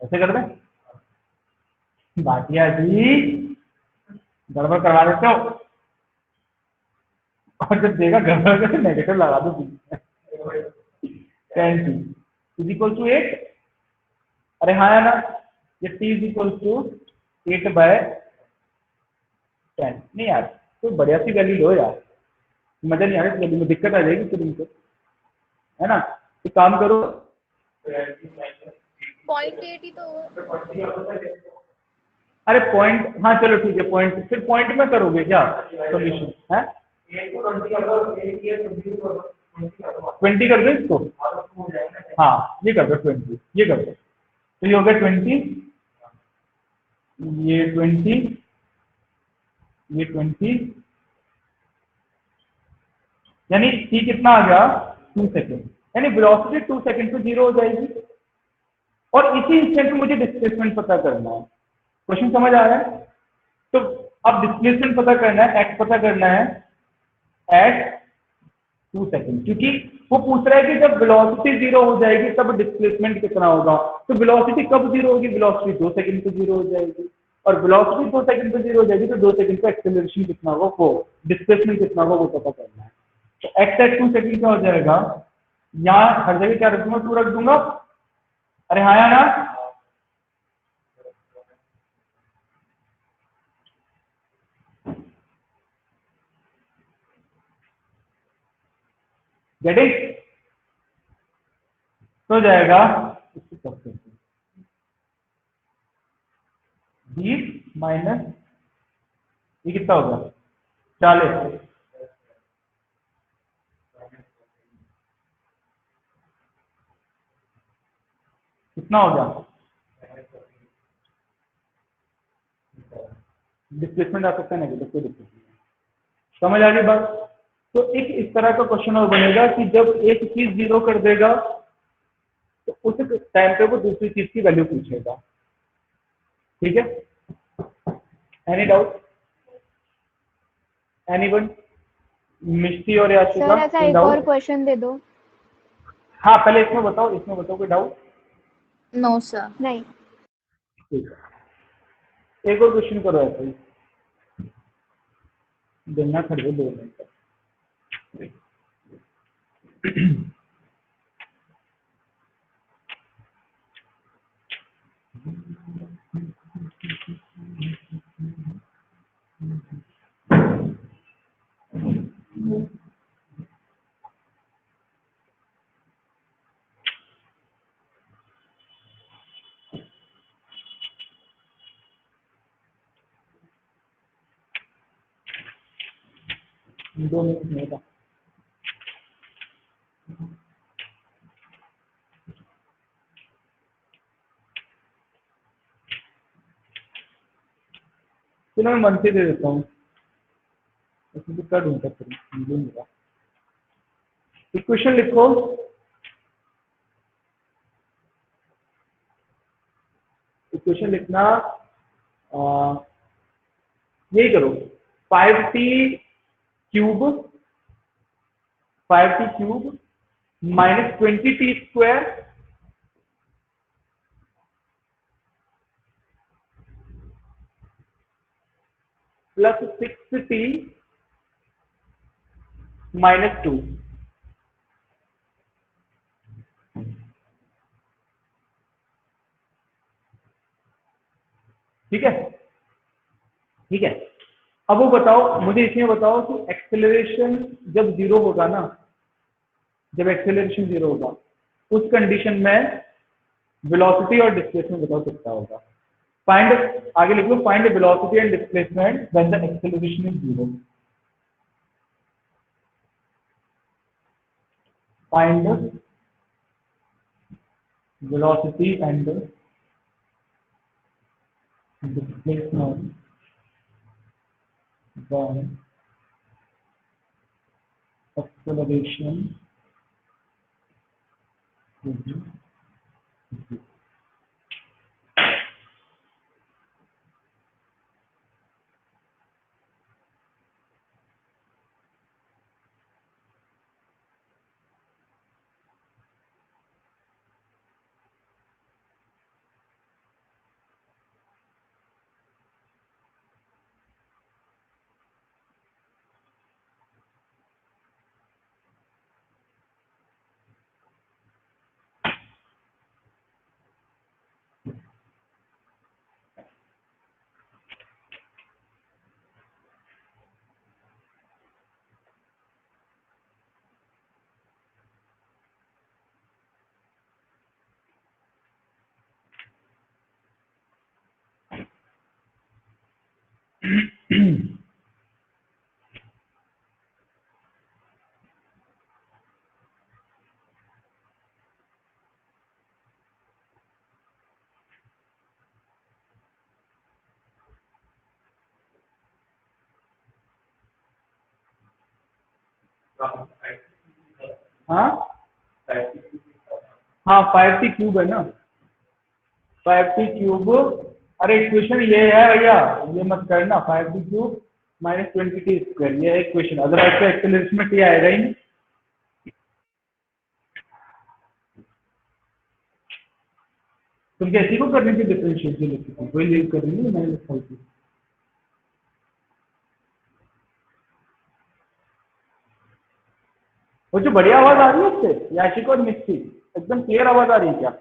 ऐसे कर दें, भाटिया जी गड़बड़ करवा देते हो, और जब देगा गड़बड़ करके नेगेटिव लगा दो बीच में। tan t is equal to 8। अरे हाँ है ना, ये t इज इक्वल टू 8/10। नहीं यार, तो बढ़िया सी वैल्यू लो यार, मजा नहीं आ रहा, इस वैल्यू में दिक्कत आ जाएगी फिर इनको, है ना। तो काम करो, 0.8 ही तो हुआ। अरे पॉइंट, हाँ चलो ठीक है, पॉइंट, फिर पॉइंट में करोगे क्या सोल्यूशन है? 20 कर दो इसको, हाँ ये कर दो 20, ये कर दो, तो ये हो गया 20, ये 20, ये 20, यानी t कितना आ गया 2 सेकेंड, यानी वेलोसिटी 2 सेकेंड पे 0 हो जाएगी। और इसी इंस्टेंट में मुझे डिस्प्लेसमेंट पता करना है। क्वेश्चन समझ आ रहा है? तो अब डिस्प्लेसमेंट पता करना है, x पता करना है एट 2 सेकेंड, क्योंकि वो पूछ रहा है कि जब वेलोसिटी 0 हो जाएगी तब डिस्प्लेसमेंट कितना होगा। तो वेलोसिटी कब 0 होगी? वेलोसिटी 2 सेकेंड पे 0 हो जाएगी, और वेलोसिटी 2 सेकेंड पे 0 हो जाएगी तो 2 सेकेंड पे एक्सेलरेशन कितना होगा, वो डिस्प्लेसमेंट कितना होगा वो पता करना है। तो x एट 2 सेकेंड क्या हो जाएगा, यहाँ हर जगह क्या रख दूंगा, 2 रख दूंगा। अरे हाँ या ना, गेट इट? तो जाएगा 20 माइनस, ये कितना होगा 40, कितना हो गया डिस्प्लेसमेंट आ सकता है नेगेटिव, कोई दिक्कत नहीं है। समझ आ गई बात? तो एक इस तरह का क्वेश्चन और बनेगा कि जब एक चीज 0 कर देगा तो उस टाइम पे वो दूसरी चीज की वैल्यू पूछेगा। ठीक है, एनी डाउट, एनीवन? मिष्टी और याशिका सर ऐसा कोई एक और डाउट? क्वेश्चन दे दो। हाँ पहले इसमें बताओ, इसमें बताओ कोई डाउट? No sir. नहीं। ठीक है, एक और क्वेश्चन करो ऐसे ही, देना खड़े 2 मिनट तक। दो मिनट नहीं था। चलो मैं मन से दे देता हूँ, इसमें तो कर दूंगा, मिलूंगा। इक्वेशन लिखो, इक्वेशन लिखना यही करो, 5t cube, 5t cube minus 20t² plus 6t minus 2। ठीक है, ठीक है। अब वो बताओ मुझे, इसमें बताओ कि एक्सेलरेशन जब 0 होगा ना, जब एक्सेलरेशन 0 होगा उस कंडीशन में वेलोसिटी और डिस्प्लेसमेंट बताओ कितना होगा। फाइंड, आगे लिख लो, find velocity and displacement when the acceleration is 0। Find velocity and displacement when acceleration is 0। हाँ हाँ 5t क्यूब है ना, 5t क्यूब। अरे इक्वेशन ये है भैया, ये मत करना, 5t cube minus 20t square, ये इक्वेशन, अदरवाइज तो एक्सेलरेशन में टी आएगा ही नहीं। तुम कैसी को करनी थी डिफरेंशिएट जो लिखी थी, वही लीव कर रही है, मैंने लिखा थी। वो जो बढ़िया आवाज आ रही है उससे, याशिक और मिक्सी एकदम क्लियर आवाज आ रही है क्या?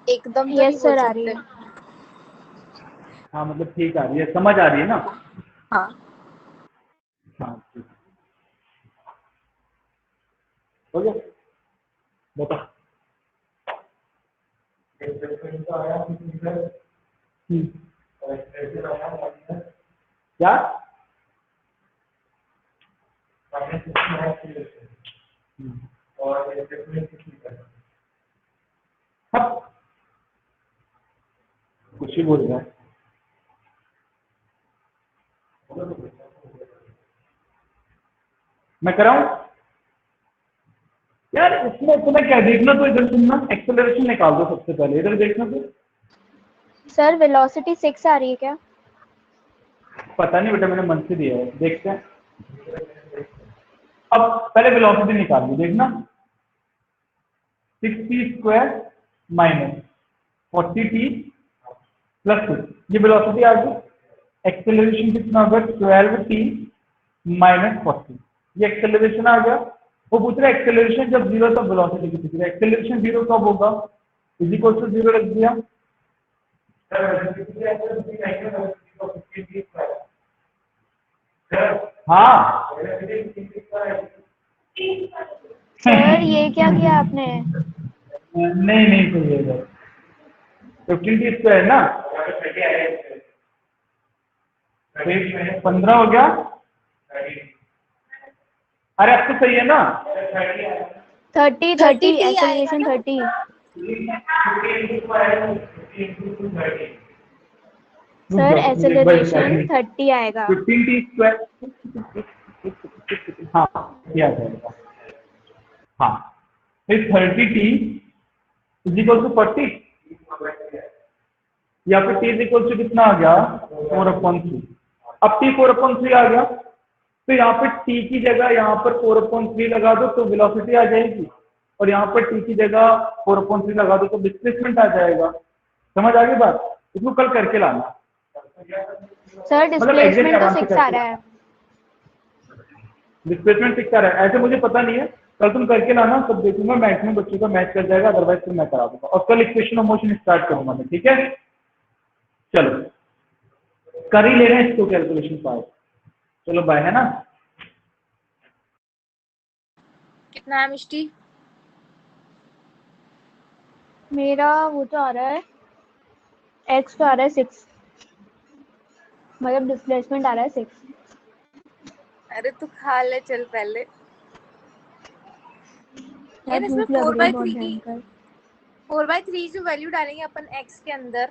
एकदम तो नहीं यस बोल सर आ रही सकते। है। हाँ मतलब ठीक आ रही है, समझ आ रही है ना? हाँ हाँ ठीक है। हो गया, बता। क्या? हाँ, कुछ ही बोल रहा है। मैं कराऊं यार? इसमें तुम्हें क्या देखना, तो इधर सुनना, एक्सेलरेशन निकाल दो सबसे पहले, इधर देखना। तो सर वेलोसिटी 6 आ रही है क्या? पता नहीं बेटा, मैंने मन से दिया है, देखते हैं। अब पहले वेलोसिटी निकाल लो, देखना 6t square minus 40t plus 6, ये वेलोसिटी आ गई। एक्सेलरेशन कितना होगा? 12t माइनस 40, ये एक्सेलरेशन आ गया। वो पूछ रहा है एक्सेलरेशन जब जीरो तब वेलोसिटी कितनी थी, एक्सेलरेशन जीरो कब होगा? इज इक्वल टू जीरो रख दिया। हाँ सर ये क्या किया आपने? नहीं नहीं सही है, 15t स्क्वायर ना, 15 हो गया। अरे अब तो सही है ना? 30 30 आएगा एक्सेलरेशन ना। 30। सर एक्सेलरेशन 30 आएगा। 15t स्क्वायर, हाँ ये आ जाएगा। हाँ फिर 30t इज इक्वल टू 40, या फिर t इज इक्वल टू कितना आ गया? 4/3। अब t 4/3 आ गया, तो यहाँ पे t की जगह यहाँ पर 4/3 लगा दो तो वेलोसिटी आ जाएगी, और यहाँ पर t की जगह 4/3 लगा दो तो डिस्प्लेसमेंट आ जाएगा। समझ आ गई बात? इसको कल करके लाना, सर मतलब एग्जैक्ट डिस्प्लेसमेंट तो आराम से 6 आ करके रहा लाना। है। डिस्प्लेसमेंट फिक्स आ रहा है, ऐसे मुझे पता नहीं है, कल तुम करके लाना, तब देखूंगा मैथ में बच्चों का मैच कर जाएगा, अदरवाइज फिर मैं करा दूंगा, और कल इक्वेशन ऑफ मोशन स्टार्ट करूंगा मैं, ठीक है? चलो कर ही ले रहे हैं इसको कैलकुलेशन पार्ट। चलो बाय, है ना? कितना है मिष्टी? मेरा वो तो आ रहा है, एक्स तो आ रहा है 6, मतलब डिस्प्लेसमेंट आ रहा है 6। अरे तू खा ले चल पहले। यार यार इसमें भूख लग फोर रही है बाई बहुत थ्री की भयंकर। 4/3 जो वैल्यू डालेंगे अपन x के अंदर,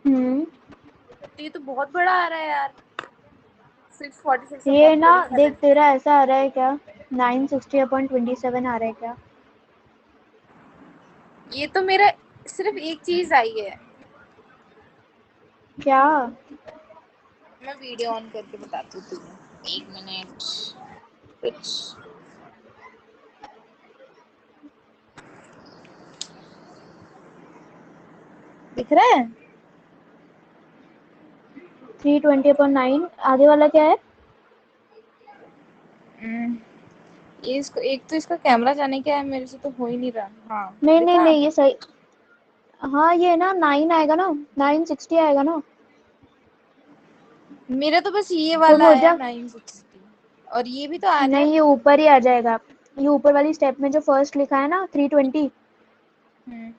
तो ये तो बहुत बड़ा आ रहा है यार। 646 ये अपॉन ना 27। देख, तेरा ऐसा आ रहा है क्या? 960/27 आ रहा है क्या? ये तो मेरा सिर्फ एक चीज आई है। क्या? मैं वीडियो ऑन करके बताती हूँ तुझे, 1 मिनट कुछ। दिख रहा है? 320/9 आगे वाला क्या है? ये इसको एक तो इसका कैमरा जाने क्या है, मेरे से तो हो ही नहीं रहा। हाँ नहीं नहीं देखा। नहीं, ये सही। हाँ ये ना 9 आएगा ना, 960 आएगा ना। मेरा तो बस ये फुल वाला हो आया जा। 960, और ये भी तो आ रहा है। नहीं, ये ऊपर ही आ जाएगा। ये ऊपर वाली स्टेप में जो फर्स्ट लिखा है ना 320, हम्म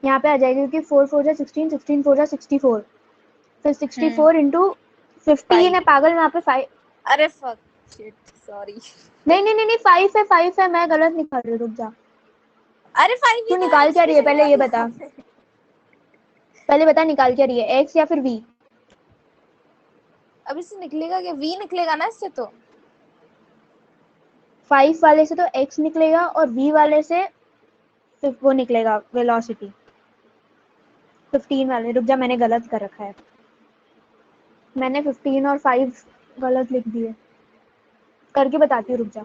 यहाँ पे आ जाएगी क्योंकि 4 4 जा 16, 16 4 जा 64, फिर 64 इंटू 15 है पागल, यहाँ पे 5। अरे फक शिट, सॉरी। नहीं नहीं नहीं नहीं 5 है, 5 है, मैं गलत निकाल रही हूँ, रुक जा। अरे 5 ही तू तो निकाल क्या रही है एक्सप्रेशन पहले ये वाली बता, बात है। पहले बता निकाल क्या रही है, एक्स या फिर वी? अब इससे निकलेगा क्या? वी निकलेगा ना इससे तो। 5 वाले से तो एक्स निकलेगा और वी वाले से फिर वो निकलेगा वेलोसिटी। 15 वाले, रुक जा मैंने गलत कर रखा है, मैंने 15 और 5 गलत लिख दिए, करके बताती हूँ रुक जा।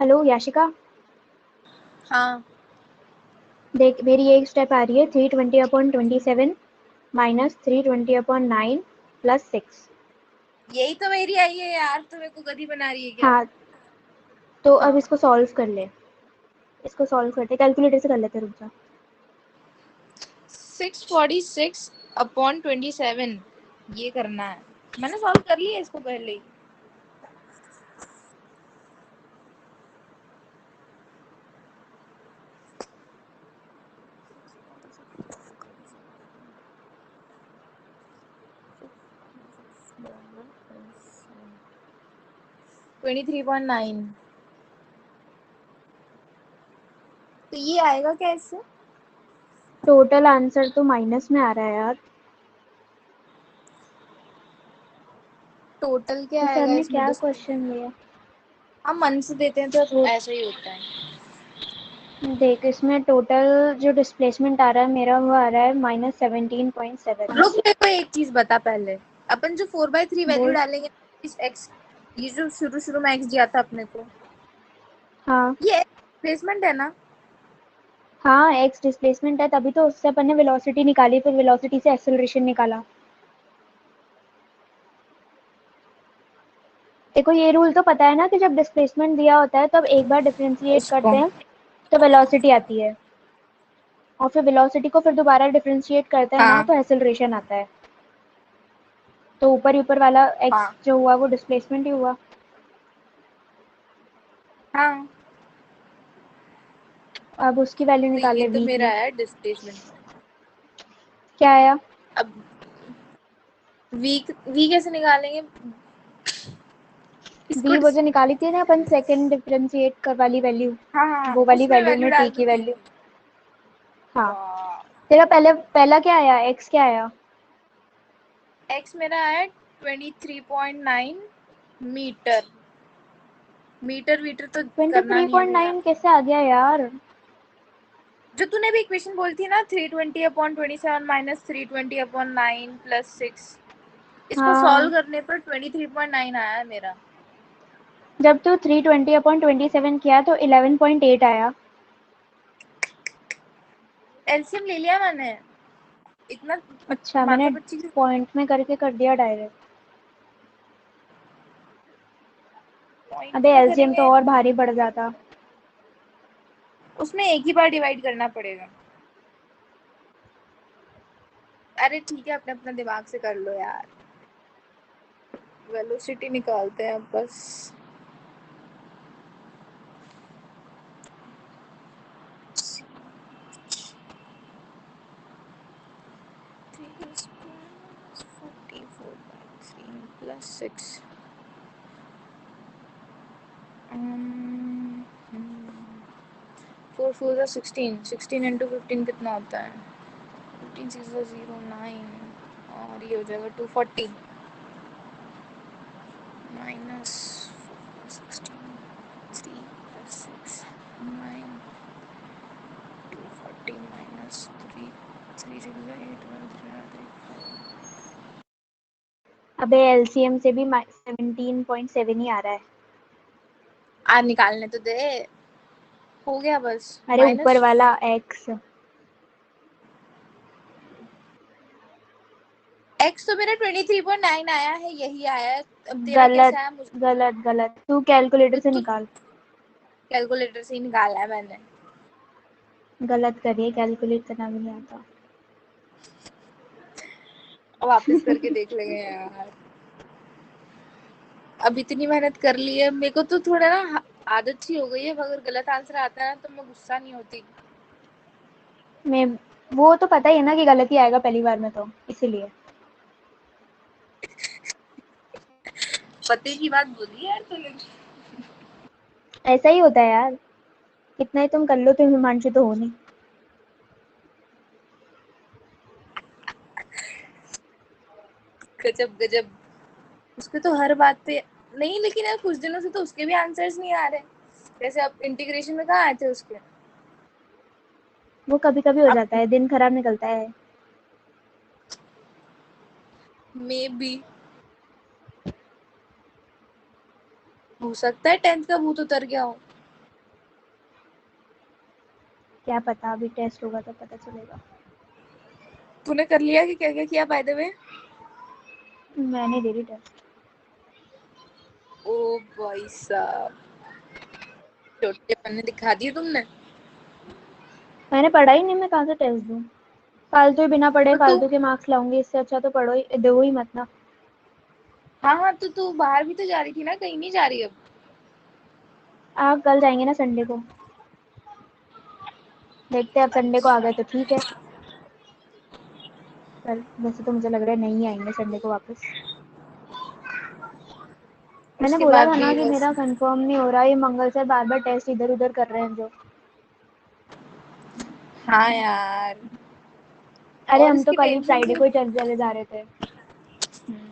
हेलो याशिका, हाँ देख मेरी एक स्टेप आ रही है 320/27 माइनस 320/9 प्लस 6। यही तो मेरी आई है यार, तो मेरे को गधी बना रही है क्या? हाँ तो अब इसको सॉल्व कर ले, इसको सॉल्व करते कैलकुलेटर से कर लेते, रुक जा। 646/27 ये करना है। मैंने सॉल्व कर लिया इसको पहले ही। $23.9। तो ये आएगा क्या इससे? टोटल आंसर तो माइनस में आ रहा है यार, टोटल क्या तो सर आएगा ने इसमें? क्या क्वेश्चन दिया? हम मन से देते हैं तो तो ऐसा ही होता है। देख इसमें टोटल जो डिस्प्लेसमेंट आ रहा है मेरा वो आ रहा है -17.7। रुक, मेरे को एक चीज बता पहले। अपन जो 4/3 वैल्यू बोल। डालेंगे इस एक्स, ये जो शुरू शुरू में एक्स दिया था अपने को, हाँ ये प्लेसमेंट है ना? हाँ एक्स डिस्प्लेसमेंट है, तभी तो उससे अपन ने वेलोसिटी निकाली, फिर वेलोसिटी से एक्सेलरेशन निकाला। देखो ये रूल तो पता है ना कि जब डिस्प्लेसमेंट दिया होता है तब एक बार डिफरेंशिएट इसको करते हैं तो वेलोसिटी आती है, और फिर वेलोसिटी को फिर दोबारा डिफरेंशिएट करते हैं ना हाँ तो एक्सेलरेशन आता है। तो ऊपर ऊपर वाला एक्स हाँ जो हुआ वो डिस्प्लेसमेंट ही हुआ। हाँ। अब उसकी वैल्यू तो निकाल ये ले तो वी मेरा की। है डिस्प्लेसमेंट। क्या आया? अब वी वी कैसे निकालेंगे इसको? वी वो जो निकाली थी ना अपन सेकंड डिफरेंशिएट कर वाली वैल्यू, हाँ हाँ, वो वाली उसमें वैल्यू वैल्यू में टी डाल की दूंगी। वैल्यू। हाँ वाह। तेरा पहले पहला क्या आया, एक्स क्या आया? एक्स मेरा है 23.9 मीटर। मीटर वीटर तो करना नहीं है फिर। 23.9 कैसे आ गया यार? जो तूने भी इक्वेशन बोली थी ना, 320/27 माइनस 320/9 प्लस 6, इसको सॉल्व हाँ करने पर 23.9 आया है मेरा। जब तू 320/27 किया तो 11.8 आया। एलसीएम ले लिया मैंने, इतना अच्छा माथा मैंने पच्ची की। पॉइंट में करके कर दिया डायरेक्ट। पॉइंट अबे में एलसीएम तो करेंगे। और भारी पड़ जाता। उसमें एक ही बार डिवाइड करना पड़ेगा। अरे ठीक है, अपने अपना दिमाग से कर लो यार। वेलोसिटी निकालते हैं अब बस। +6 4 4 are 16 16 into 15 कितना होता है? 15 6 are 0 9 और ये हो जाएगा 240 minus 16 3 plus 6 9 240 minus 3 3 6 8 1 3 3 अबे एलसीएम से भी 17.7 ही आ रहा है। आज निकालने तो दे। हो गया बस। अरे ऊपर वाला x। x तो मेरा 23.9 आया है, यही आया है। अब तेरा गलत कैसा है मुझे गलत गलत, तू कैलकुलेटर से तो निकाल। कैलकुलेटर से ही निकाला है मैंने। गलत करिए, कैलकुलेट करना भी नहीं आता। अब वापस करके देख लेंगे यार। अब इतनी मेहनत कर ली है, मेरे को तो थोड़ा ना आदत सी हो गई है, अगर गलत आंसर आता है ना तो मैं गुस्सा नहीं होती। मैं वो तो पता ही है ना कि गलत ही आएगा पहली बार में, तो इसीलिए। पते की बात बोली यार तूने। ऐसा ही होता है यार, कितना ही तुम कर लो, तुम हिमांशु तो हो नहीं। गजब गजब। उसके तो हर बात पे नहीं, लेकिन यार कुछ दिनों से तो उसके भी आंसर्स नहीं आ रहे। जैसे अब इंटीग्रेशन में कहाँ आए थे उसके। वो कभी कभी हो अब जाता है, दिन खराब निकलता है। मे बी हो सकता है 10th का भूत उतर गया हो। क्या पता, अभी टेस्ट होगा तो पता चलेगा। तूने कर लिया कि क्या क्या किया बाय द वे? मैंने दे दी टेस्ट। ओ भाई साहब, छोटे पन्ने दिखा दिए तुमने। मैंने पढ़ा ही नहीं, मैं कहाँ से टेस्ट दूँ। फालतू ही बिना पढ़े तो तू फालतू के मार्क्स लाऊंगी, इससे अच्छा तो पढ़ो ही, दो ही मत ना। हाँ हाँ, तो तू बाहर भी तो जा रही थी ना, कहीं नहीं जा रही अब? आप कल जाएंगे ना संडे को, देखते हैं। अब संडे को आ गए तो ठीक है। कल वैसे तो मुझे लग रहा है नहीं आएंगे संडे को वापस। मैंने उसके बोला बाद था ना भी कि बस। मेरा कंफर्म नहीं हो रहा, ये मंगल सर बार बार टेस्ट इधर उधर कर रहे हैं जो। हाँ यार, अरे और हम तो इसकी कल ही टेंशन फ्राइडे से। को ही चले जा रहे थे।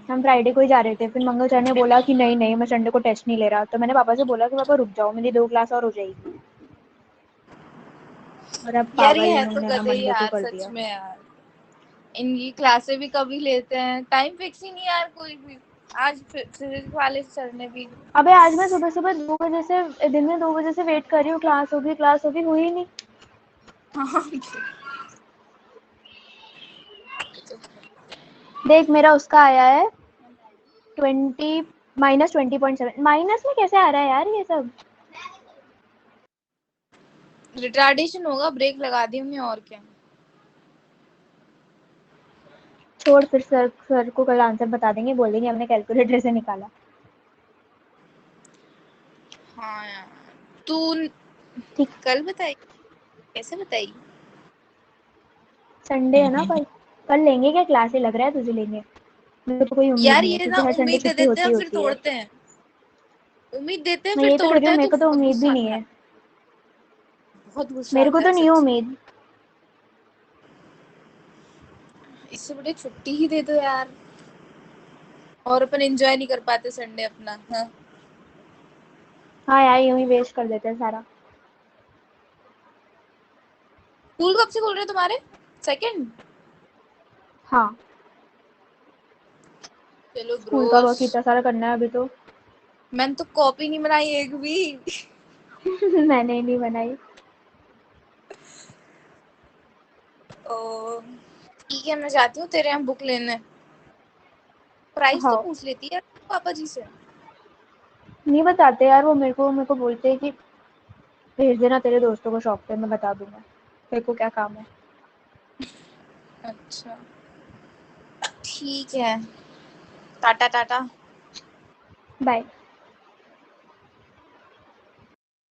हम फ्राइडे को ही जा रहे थे, फिर मंगल सर ने बोला कि नहीं नहीं, मैं संडे को टेस्ट नहीं ले रहा। तो मैंने पापा से बोला कि पापा रुक जाओ, मेरी 2 क्लास और हो जाएगी। और अब यार पागल ये है तो इन्होंने ना गधे ही मंडे को यार, कर सच दिया। में यार। इनकी क्लासे भी कभी लेते हैं, टाइम फिक्स ही नहीं यार कोई भी। आज फिजिक्स वाले सर ने भी। अबे आज मैं सुबह सुबह 2 बजे से, दिन में 2 बजे से वेट कर रही हूँ, क्लास होगी, हुई नहीं। देख मेरा उसका आया है 20 -20.7। माइनस में कैसे आ रहा है यार ये सब। रिटार्डेशन होगा, ब्रेक लगा दी हमने और क्या। छोड़, फिर सर को कल आंसर बता देंगे, बोलेंगे हमने कैलकुलेटर से निकाला। हाँ यार, तू ठीक। कल बताई, कैसे बताई? संडे है ना कल। कल लेंगे क्या क्लास, लग रहा है तुझे लेंगे? मेरे को कोई उम्मीद यार नहीं है, ये ना क्योंकि हर संडे उम्मीद दे छुट्टी देते होती हैं ही फिर होती है। तोड़ते हैं। उम्मीद देते हैं मैं फिर यही तो कह रही तोड़ते हूँ, हैं, मेरे तो को तो बहुत उम्मीद भी गुस्सा नहीं आता है। है। बहुत गुस्सा मेरे को आता तो है नहीं है सच। उम्मीद। इससे बड़े छुट्टी ही दे दो यार। और अपन एंजॉय नहीं कर पाते संडे अपना, हाँ। हाँ यार, यूं ही वेस्ट कर देते हैं सारा। स्कूल कब से खोल रहे हैं तुम्हारे? सेकंड? हाँ, चलो स्कूल का ब्रोस। वर्क इतना सारा करना है अभी तो। मैंने तो कॉपी नहीं बनाई एक भी। मैंने नहीं बनाई। ओ, ठीक है, मैं जाती हूँ तेरे यहाँ बुक लेने। प्राइस तो हाँ, पूछ लेती है पापा जी से। नहीं बताते यार वो, मेरे को बोलते हैं कि भेज देना तेरे दोस्तों को शॉप पे, मैं बता दूंगा तेरे को क्या काम है। अच्छा ठीक है, टाटा टाटा। बाय।